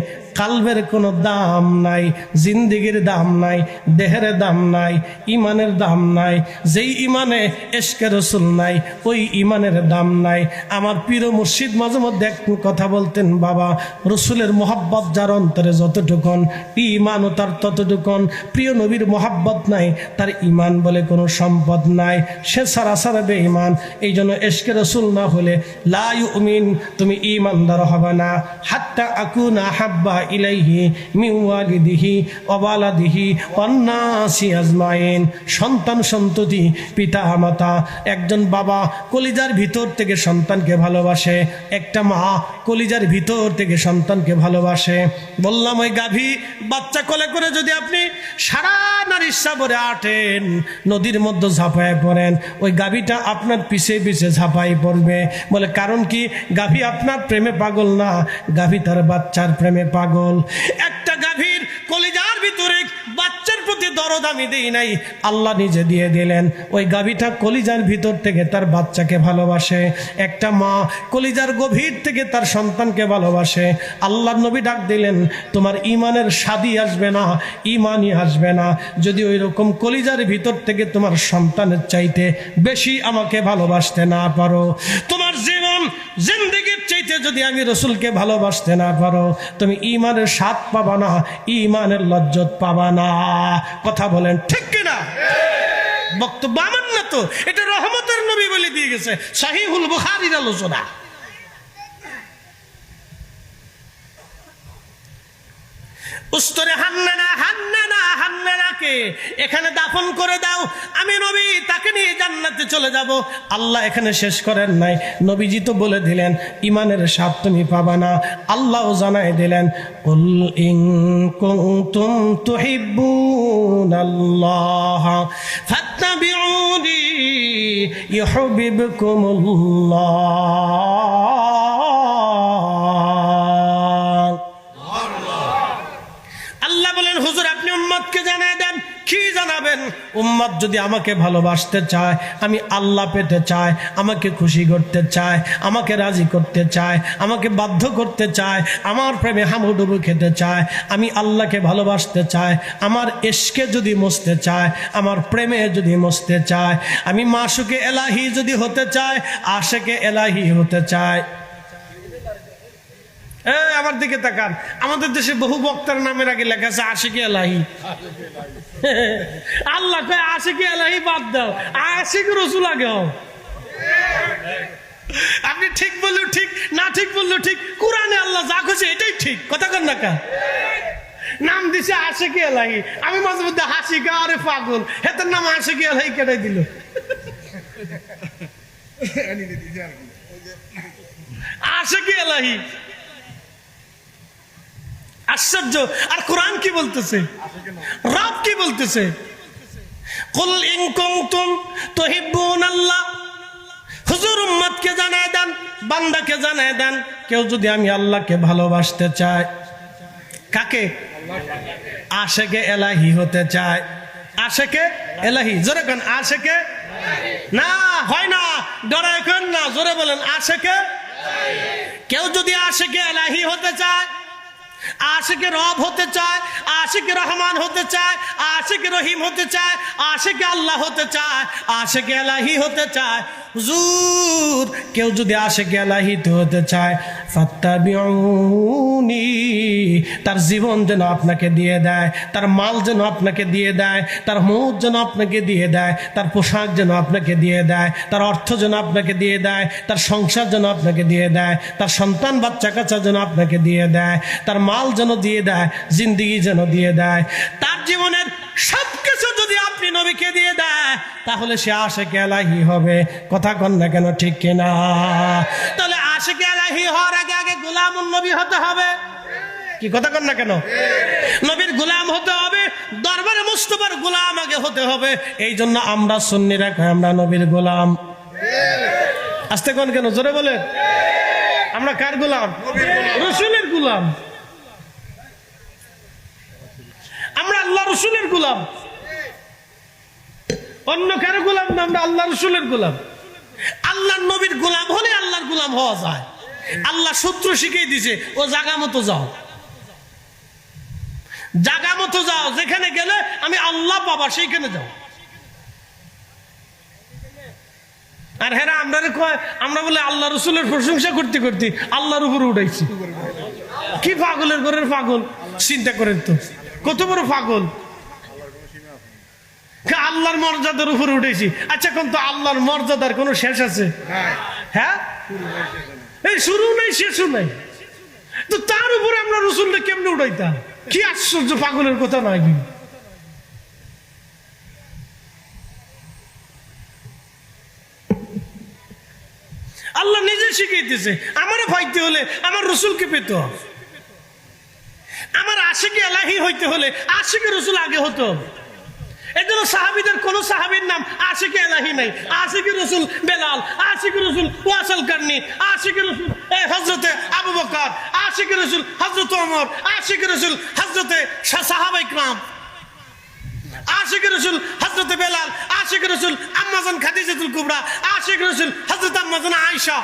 কালবের কোনো দাম নাই, জিন্দিগির দাম নাই, দেহের দাম নাই, ইমানের দাম নাই। যেই ইমানে ইশকে রসুল নাই ওই ইমানের দাম নাই। আমার পীর মুর্শিদ মাঝে মধ্যে এক কথা বলতেন, বাবা রসুলের মোহাব্বত যার অন্তরে যতটুকুন, ইমানও তার ততটুকুন। প্রিয় নবীর মোহাব্বত নাই, তার ইমান বলে কোনো সম্পদ নাই, সে সারা সারা বেঈমান। এই জন্য ইশকে রসুল না হলে লা ইউমিন, তুমি ইমানদার হবে না। হাত্তা আকুনা হাব্বা ইলাইহি মিন ওয়ালিদিহি ওয়া ওয়ালাদিহি ওয়ান নাসি আজমাইন। সন্তান সন্ততি পিতা মাতা, একজন বাবা কলিজার ভিতর থেকে সন্তানকে ভালোবাসে, একটা মা কলিজার ভিতর থেকে সন্তানকে ভালোবাসে। বললাম ওই গাভী বাচ্চা কোলে করে যদি আপনি সারা নারীর সাগরে আটেন, নদীর মধ্যে ঝাঁপায় পড়েন, ওই গাভীটা আপনার পিছে পিছে ঝাঁপাই পড়বে। বলে কারণ কি? গাভী আপনার প্রেমে পাগল না, গাভী তার বাচ্চার প্রেমে পাগল। একটা গাভীর কলিজার ভিতরে বাচ্চার প্রতি দরদ আমি দেই নাই, আল্লাহ নিজে দিয়ে দিলেন। ওই গাভীটা কলিজার ভিতর থেকে তার বাচ্চাকে ভালোবাসে। একটা মা কলিজার গভীর থেকে তার সন্তানকে ভালোবাসে। আল্লাহ নবী ডাক দিলেন, তোমার ইমানের স্বাদই আসবে না, ইমানই আসবে না যদি ওই রকম কলিজার ভিতর থেকে তোমার সন্তানের চাইতে বেশি আমাকে ভালোবাসতে না পারো। তোমার জীবন জিন্দেগির চাইতে যদি আমি রসুলকে ভালোবাসতে না পারো, তুমি ইমানের স্বাদ পাবা না, ইমানের লজ্জত পাবা না। কথা বলেন ঠিক কিনা? বক্তব্য আমার না তো, এটা রহমতের নবী বলে দিয়ে গেছে, সহিহুল বুখারীর আলোচনা। উস্তরে হান্নানা হান্নানা হান্নানাকে এখানে দাফন করে দাও, আমি নবী তাকে নিয়ে জান্নাতে চলে যাব। আল্লাহ এখানে শেষ করেন নাই, নবীজি তো বলে দিলেন ইমানের স্বাদ তুমি পাবা না। আল্লাহও জানাই দিলেন, কুল ইন কুনতুম তুহিব্বুনাল্লাহ ফাত্তাবিউনি ইউহিব্বুকুমুল্লাহ। আল্লাহ বলেন, হুজুর আপনি উম্মতকে জানায় দেন। কি জানাবেন? উম্মত যদি আমাকে ভালোবাসতে চায়, আমি আল্লাহ পেতে চায়, আমাকে খুশি করতে চায়, আমাকে রাজি করতে চায়, আমাকে বাধ্য করতে চায়, আমার প্রেমে হামুডুবু খেতে চায়, আমি আল্লাহকে ভালোবাসতে চায়, আমার ইশকে যদি মসতে চায়, আমার প্রেমে যদি মসতে চায়, আমি মাশুকে এলাহি যদি হতে চায়, আশেকে এলাহি হতে চায়। আমার দিকে তাকান, আমাদের দেশে বহু বক্তার নামের আগে লেখা আছে আশিকে এলাহি। আল্লাহ কয় আশিকে এলাহি বাদ দাও, আশিক রসুল আগে হও। আপনি ঠিক বললেও ঠিক, না ঠিক বললেও ঠিক, কোরআনে আল্লাহ যা খুশি এটাই ঠিক। কথা কন না কা? নাম দিছে আশিকে এলাহি, আমি মাঝে মধ্যে হাসি গা, আরে পাগল, হেতার নাম আশিকে এলাহি কেটাই দিল। আশিকে এলাহি আশ্চর্য। আর কোরআন কি বলতেছে, রব কি বলতেছে? কুল ইন কুনতুম তুহিব্বুনাল্লাহ। হুজুর উম্মতকে জানায় দেন, বান্দাকে জানায় দেন, কেউ যদি আমি আল্লাহকে ভালোবাসতে চায়, কাকে? আশেকে এলাহি হতে চায়। আশেকে এলাহি, জোরে কেন? আশেকে না হয় না, ডরায় কেন না, জোরে বলেন আশেকে। কেউ যদি আশেকে এলাহি হতে চায়, আশিকে রব হতে চায়, আশিকে রহমান হতে চায়, আশিকে রহিম হতে চায়, আশিকে আল্লাহ হতে চায়, আশিকে এলাহি হতে চায়, হুজুর কেউ যদি আশিকে এলাহিতে হতে চায়, ফাত্তাবিউনি, তার জীবন যেন আপনাকে দিয়ে দেয়, তার মাল যেন আপনাকে দিয়ে দেয়, তার মুখ যেন আপনাকে দিয়ে দেয়, তার পোশাক যেন আপনাকে দিয়ে দেয়, তার অর্থ যেন আপনাকে দিয়ে দেয়, তার সংসার যেন আপনাকে দিয়ে দেয়, তার সন্তান বাচ্চা কাচ্চা যেন আপনাকে দিয়ে দেয়, তার মাল যেন দিয়ে দেয়, জিন্দিগি যেন দিয়ে দেয়, তার জীবনের সবকিছু যদি আপনি নবীকে দিয়ে দেয়, তাহলে সে আশিকে এলাহি হবে। কথা কন না কেন? ঠিক কিনা? তাহলে আশিকে এলাহি হওয়ার আগে আগে গোলামুন নবী হতে হবে। কি কথা কন না কেন? নবীর গোলাম হতে হবে, দরবারে মুস্তাফার গোলাম আগে হতে হবে। এই জন্য আমরা সুন্নিরা কই আমরা নবীর গোলাম। আস্তে কোন কেন, জোরে বলে। আমরা কার গোলাম? রাসূলের গোলাম। আমরা আল্লাহ রাসূলের গোলাম, অন্য কারো গোলাম না, আমরা আল্লাহ রাসূলের গোলাম। আল্লাহর নবীর গোলাম হলে আল্লাহর গোলাম হওয়া যায়। আল্লাহ সূত্র শিখিয়ে দিয়েছে, ও জায়গা মতো যাও, জায়গা মতো যাও, যেখানে গেলে আমি আল্লাহ পাবা সেইখানে যাও। আর হ্যাঁ আমরা বলে আল্লাহ রসুলের প্রশংসা করতে করতে আল্লাহর উপরে উঠাইছি। কি পাগলের ঘরের পাগল, চিন্তা করেন তো, কত বড় পাগল। আল্লাহর মর্যাদার উপরে উঠেছি। আচ্ছা কোন তো আল্লাহর মর্যাদার কোন শেষ আছে? হ্যাঁ, এই শুরু নাই শেষও নাই, তো তার উপরে আমরা রসুলটা কেমনে উঠাইতাম? কি আশ্চর্য পাগলের কথা নয়। আল্লাহ নিজে শিখাইতেছে, আমারও পাইতে হলে আমার রসুলকে পেতে হবে। আমার আশিকে এলাহি হইতে হলে আশিকে রসুল আগে হতে হবে। এই জন্য সাহাবীদের কোন সাহাবীর নাম আশিকে এলাহি নাই। আশিকে রসুল বেলাল, আশিকে রসুল ওয়াসাল কারনি, আশিকে রসুল হযরতে আবু বকর, আশিকে রসুল হযরতে ওমর, আশিকে রসুল হযরতে সাহাবায়ে কিরাম, আশিকে রসুল হযরতে বেলাল, আশিকে রসুল আম্মা জান খাদিজাতুল কুবরা, আশিকে রসুল হযরত আম্মা জান আয়েশা,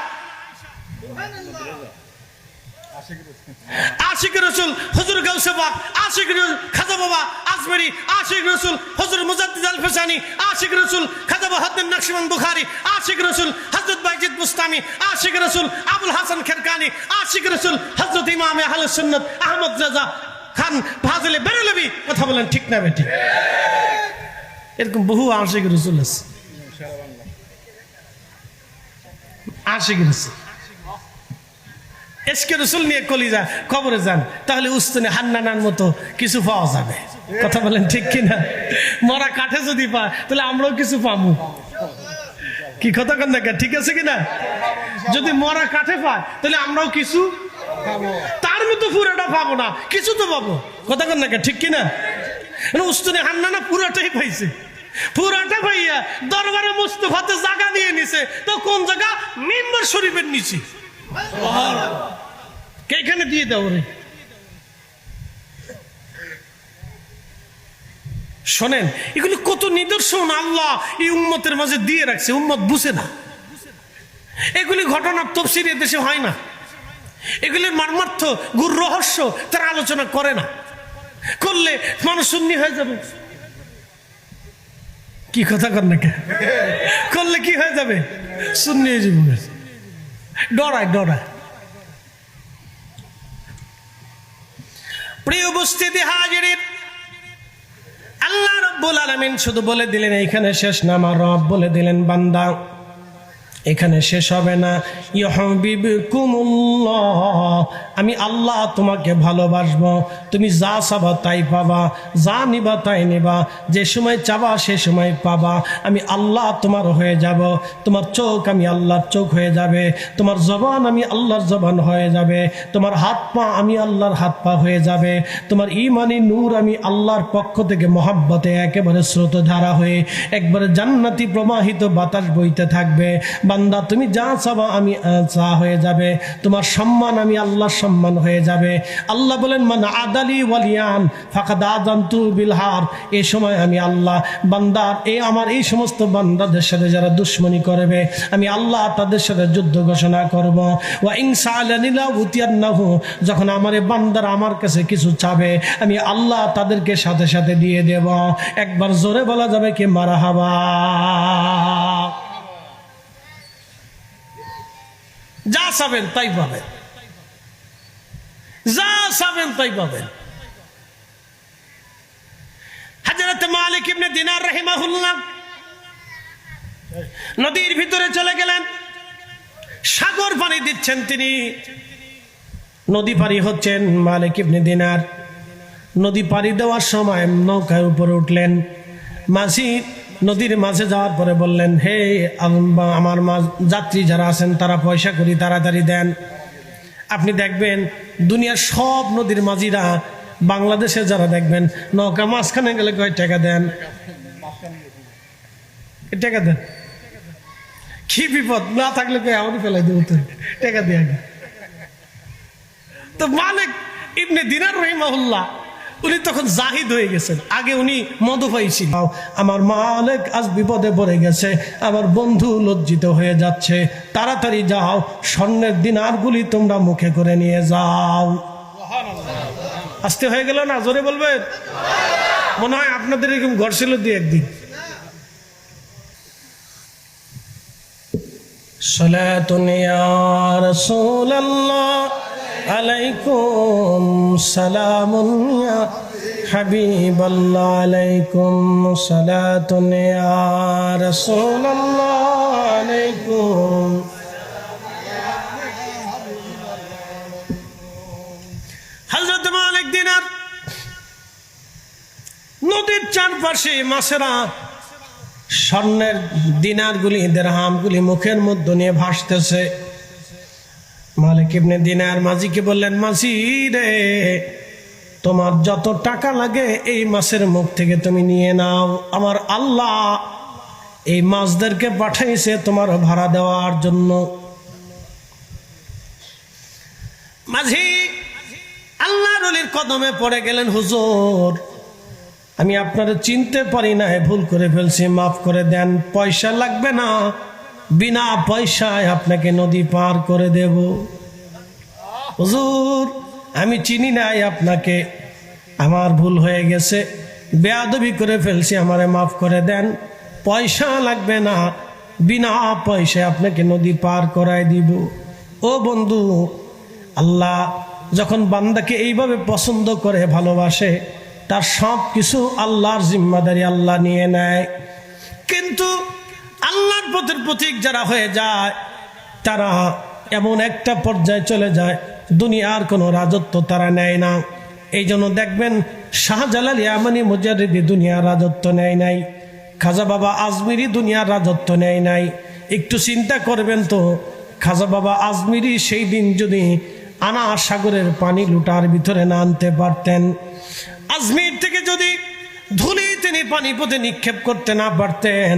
আশিক রসুল হুজুর গাউসে পাক, আশিক রসুল খাজা বাবা আজমেরি, আশিক রসুল হুজুর মুজাদ্দিদ আল ফিসানি, আশিক রসুল খাজা বাহাউদ্দিন নকশবন্দ বুখারী, আশিক রসুল হযরত বাইজিদ বুস্তামি, আশিক রসুল আবুল হাসান খেরকানি, আশিক রসুল হযরত ইমাম আহলে সুন্নাত আহমদ রাজা খান ফাজিল বেরেলভী। কথা বলেন ঠিক না বেটি? এরকম বহু আশিক রসুল আছে। আশিক রসুল এসকে রসুল নিয়ে কলিজা কবরে যান, তাহলে উস্তানি হান্নানার মতো কিছু পাওয়া যাবে। কথা বলেন ঠিক কিনা? মরা কাঠে যদি পায় তাহলে আমরাও কিছু পাবো। কি কথা কন না, ঠিক আছে কিনা? যদি মরা কাঠে পায় তাহলে আমরাও কিছু, তার মতো পুরোটা পাবো না, কিছু তো পাবো। কথা কন না, ঠিক কিনা? উস্তানি হান্নানা পুরোটাই পাইছে, পুরাটা ভাইয়া দরবারে মুস্তাফাতে জায়গা নিয়ে নিছে। তো কোন জায়গা? মিম্বার শরীফের নিচে। এখানে দিয়ে দাও রে। শোনেন, এগুলি কত নিদর্শন আল্লাহ এই উম্মতের মাঝে দিয়ে রাখছে, উম্মত বুঝে না। এগুলি ঘটনার তাফসীরে দেশে হয় না, এগুলির মর্মার্থ গুর রহস্য তারা আলোচনা করে না। করলে মানুষ সুন্নি হয়ে যাবে। কি কথা কর না, করলে কি হয়ে যাবে? সুন্নি হয়ে যাবে। ডরায় ডরায়। প্রিয় উপস্থিতি হাজিরিন, আল্লাহ রাব্বুল আলামিন শুধু বলে দিলেন এখানে শেষ না, আমার রব বলে দিলেন বান্দা এখানে শেষ হবে না। ইউহিব্বুকুমুল্লাহ, আমি আল্লাহ তোমাকে ভালোবাসবো। তুমি যা চাবা তাই পাবা, যা নিবা তাই নিবা, যে সময় চাবা সে সময় পাবা। আমি আল্লাহ তোমার হয়ে যাব। তোমার চোখ আমি আল্লাহর চোখ হয়ে যাবে, তোমার জবান আমি আল্লাহর জবান হয়ে যাবে, তোমার হাত পা আমি আল্লাহর হাত পা হয়ে যাবে, তোমার ঈমানি নূর আমি আল্লাহর পক্ষ থেকে মহাব্বতে একেবারে স্রোতধারা হয়ে একবারে জান্নাতি প্রবাহিত বাতাস বইতে থাকবে। বান্দা তুমি যা চাবা আমি চা হয়ে যাবে, তোমার সম্মান আমি আল্লাহর সম্মান হয়ে যাবে। আল্লাহ বলেন মান আদালি ওয়ালিয়ান ফাকাদ আযানতু বিল হার। এই সময় আমি আল্লাহ বান্দার আমার এই সমস্ত বান্দাদের সাথে যারা দুশমনি করবে আমি আল্লাহ তাদের সাথে যুদ্ধ ঘোষণা করব। ওয়া ইন সাআলানি লা উতিয়ান্নাহু, যখন আমার এই বান্দারা আমার কাছে কিছু চাবে আমি আল্লাহ তাদেরকে সাথে সাথে দিয়ে দেব। একবার জোরে বলা যাবে কি মারহাবা? যা চাবেন তাই পাবেন, যা চাবেন তাই পাবেন। হযরত মালিক ইবনে দিনার রাহিমাহুল্লাহ নদীর ভিতরে চলে গেলেন, সাগর পানি দিচ্ছেন তিনি, নদী পারি হচ্ছেন। মালিক ইবনে দিনার নদী পারি দেওয়ার সময় নৌকায় উপরে উঠলেন। মাঝি নদীর মাঝে যাওয়ার পরে বললেন, হে আমার যাত্রী যারা আছেন তারা পয়সা করি তাড়াতাড়ি দেন। আপনি দেখবেন দুনিয়ার সব নদীর মাঝিরা বাংলাদেশে যারা দেখবেন নৌকা মাঝখানে গেলে কয় টাকা দেন, টাকা দেন। কি বিপদ, না থাকলে কয় আমাকে ফেলাই দেবো, তো টাকা দিয়ে আগে। তো মালিক ইবনে দিনার রাহিমাহুল্লাহ উনি তখন জাহিদ হয়ে গেছেন। আগে উনি মদফাই ছিল। আমার মালিক আজ বিপদে পড়ে গেছে, আমার বন্ধু লজ্জিত হয়ে যাচ্ছে, তাড়াতাড়ি যাও, স্বর্ণের দিনারগুলি তোমরা মুখে করে নিয়ে যাও। আস্তে হয়ে গেল না, জোরে বলবেন। মনে হয় আপনাদের এরকম ঘর ছিল দিয়ে একদিন। সালাতুন ইয়া রাসূলুল্লাহ আলাইকুম সালামুন ইয়া হাবিবাল্লাহ আলাইকুম সালাতুন ইয়া রাসূলুল্লাহ আলাইকুম। হযরত মালিক দিনার নদীর চারপাশে মাছেরা স্বর্ণের দিনারগুলি দিরহামগুলি মুখের মধ্যে নিয়ে ভাসতেছে। মালিক ইবনে দিনার মাঝিকে বললেন, মাঝি রে, তোমার যত টাকা লাগে এই মাছের মুখ থেকে তুমি নিয়ে নাও। আমার আল্লাহ এই মাছদেরকে পাঠাইছে তোমার ভাড়া দেওয়ার জন্য। মাঝি আল্লাহর ওলির কদমে পড়ে গেলেন, হুজুর আমি আপনারা চিনতে পারি না, ভুল করে ফেলছি, মাফ করে দেন, পয়সা লাগবে না, বিনা পয়সায় আপনাকে নদী পার করে দেব। হুজুর আমি চিনি নাই আপনাকে, আমার ভুল হয়ে গেছে, বেয়াদবি করে ফেলছি, আমারে মাফ করে দেন, পয়সা লাগবে না, বিনা পয়সায় আপনাকে নদী পার করায় দিব। ও বন্ধু, আল্লাহ যখন বান্দাকে এইভাবে পছন্দ করে, ভালোবাসে, তার সব কিছু আল্লাহর জিম্মাদারি আল্লাহ নিয়ে নেয়। কিন্তু আল্লাহর পথের পথিক যারা হয়ে যায়, তারা এমন একটা পর্যায়ে চলে যায়, দুনিয়ার কোনো রাজত্ব তারা নেয় না। এই জন্য দেখবেন শাহজালাল ইয়ামানি মুজাদ্দিদি দুনিয়ার রাজত্ব নেয় নাই, খাজা বাবা আজমিরি দুনিয়ার রাজত্ব নেয় নাই। একটু চিন্তা করবেন তো, খাজা বাবা আজমিরি সেই দিন যদি আনা সাগরের পানি লুটার ভিতরে না আনতে পারতেন, আজমির থেকে যদি ধুলি তিনি পানিপথে নিক্ষেপ করতে না পারতেন,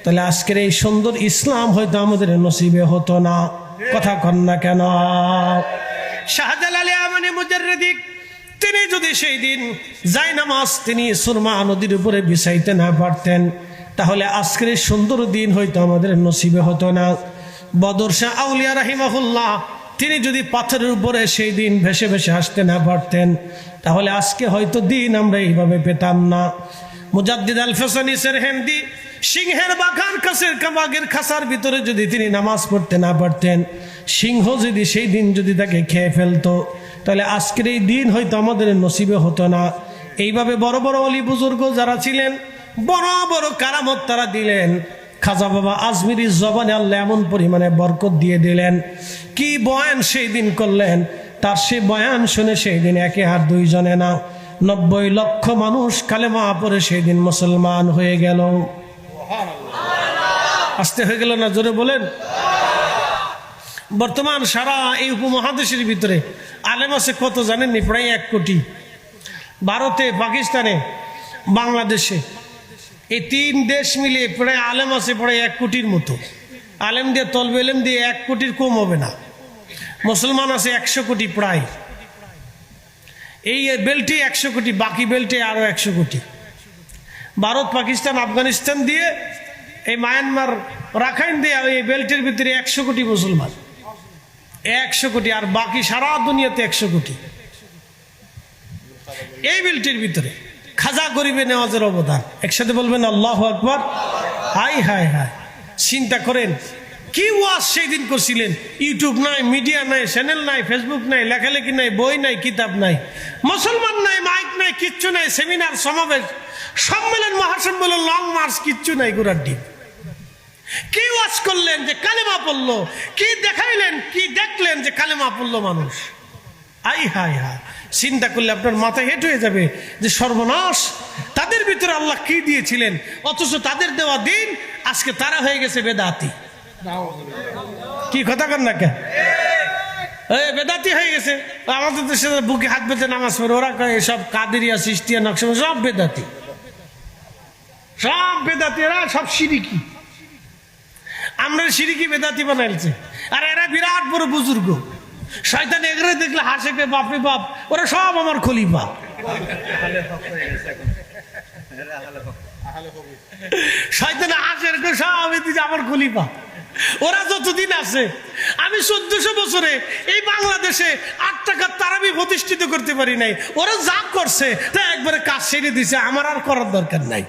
তাহলে আজকের এই সুন্দর ইসলাম হয়তো আমাদের নসিবে হতো না। কথা কন না কেন? শাহজালাল ইয়ামানি মুজাদ্দিদি তিনি যদি সেই দিন জায়নামাজ তিনি সুরমা নদীর উপরে বিছাইতে না পারতেন, তাহলে আজকের এই সুন্দর দিন হয়তো আমাদের নসিবে হতো না। বদর শাহ আউলিয়া রাহিমাহুল্লাহ তিনি যদি পাথরের উপরে সেই দিন ভেসে ভেসে আসতে না পারতেন, তাহলে আজকে হয়তো দিন আমরা এইভাবে পেতাম না। মুজাদ্দিদ আল ফেসানি সেরহিন্দি সিংহের বাগান বাঘের খাসার ভিতরে যদি তিনি নামাজ পড়তে না পারতেন, সিংহ যদি সেই দিন যদি তাকে খেয়ে ফেলতো, তাহলে আজকের এই দিন হয়তো আমাদের নসিবে হতো না। এইভাবে বড় বড় অলি বুজুর্গ যারা ছিলেন, বড় বড় কারামত তারা দিলেন। খাজা বাবা আজমিরি জবানে আল্লাহ এমন পরিমাণে বরকত দিয়ে দিলেন, কি বয়ান সেই দিন করলেন, তার সে বয়ান শুনে সেই দিন একে আর দুইজনে না 90 লক্ষ মানুষ কালেমা পড়ে সেই দিন মুসলমান হয়ে গেল। আসতে হয়ে গেল না, জোরে বলেন। বর্তমান সারা এই উপমহাদেশের ভিতরে আলেম আছে কত জানেননি? প্রায় 1 কোটি। ভারতে, পাকিস্তানে, বাংলাদেশে, এই 3 দেশ মিলে প্রায় আলেম আছে প্রায় 1 কোটির মতো। আলেম দিয়ে তলবে এলেম দিয়ে 1 কোটির কম হবে না। মুসলমান আছে 100 কোটি প্রায়। এই বেল্টে 100 কোটি, বাকি বেল্টে আরো 100 কোটি। ভারত, পাকিস্তান, আফগানিস্তান দিয়ে এই মায়ানমার, রাখাইন দিয়ে এই বেল্টের ভিতরে 100 কোটি মুসলমান, 100 কোটি। আর বাকি সারা দুনিয়াতে 100 কোটি। এই বেল্টের ভিতরে খাজা গরিবে নেওয়াজের অবদান, একসাথে বলবেন আল্লাহু আকবার। হাই হাই হাই, চিন্তা করেন কি ওয়াজ সেই দিন করছিলেন। ইউটিউব নাই, মিডিয়া নাই, চ্যানেল নাই, ফেসবুক নাই, লেখালেখি নাই, বই নাই, কিতাব নাই, মুসলমান নাই, মাইক নাই, কিচ্ছু নাই, সেমিনার, সমাবেশ, সম্মেলন, মহাসম্মেলন, লং মার্চ, কিচ্ছু নাই। গোড়ার ডিম কি ওয়াজ করলেন যে কালেমা পড়লো, কি দেখাইলেন, কি দেখলেন যে কালেমা পড়লো মানুষ। আই হাই হাই, চিন্তা করলে আপনার মাথা হেঁট হয়ে যাবে যে সর্বনাশ, তাদের ভিতরে আল্লাহ কি দিয়েছিলেন, অথচ তাদের দেওয়া দিন আজকে তারা হয়ে গেছে বেদাতি। কি কথা কন না কেন? বেদাতি হয়ে গেছে। আমাদের দেশে বুকে হাত বেঁধে নামাজ পড়ে, ওরা কয় এসব কাদেরিয়া সিস্তিয়া নকশবন্দি সব বেদাতি, সব বেদাতি, এরা সব শিরিকি। আমরা শিরিকি বেদাতি বানাইছে। আর এরা বিরাট বড় বুজুর্গ, শয়তান এগরে দেখলে হাসে, বাপরে বাপ, ওরা সব আমার খলিফা। শয়তান হাসে সব আমার খলিফা। ওরা যতদিন আছে, আমি 1400 বছরে এই বাংলাদেশে 8 টাকার তারাবি প্রতিষ্ঠিত করতে পারি নাই। ওরা যা করছে তা একবারে কাজ সেরে দিছে, আমার আর করার দরকার নাই।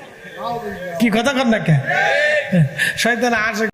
কি কথা কর না কে? শয়তান হাসে।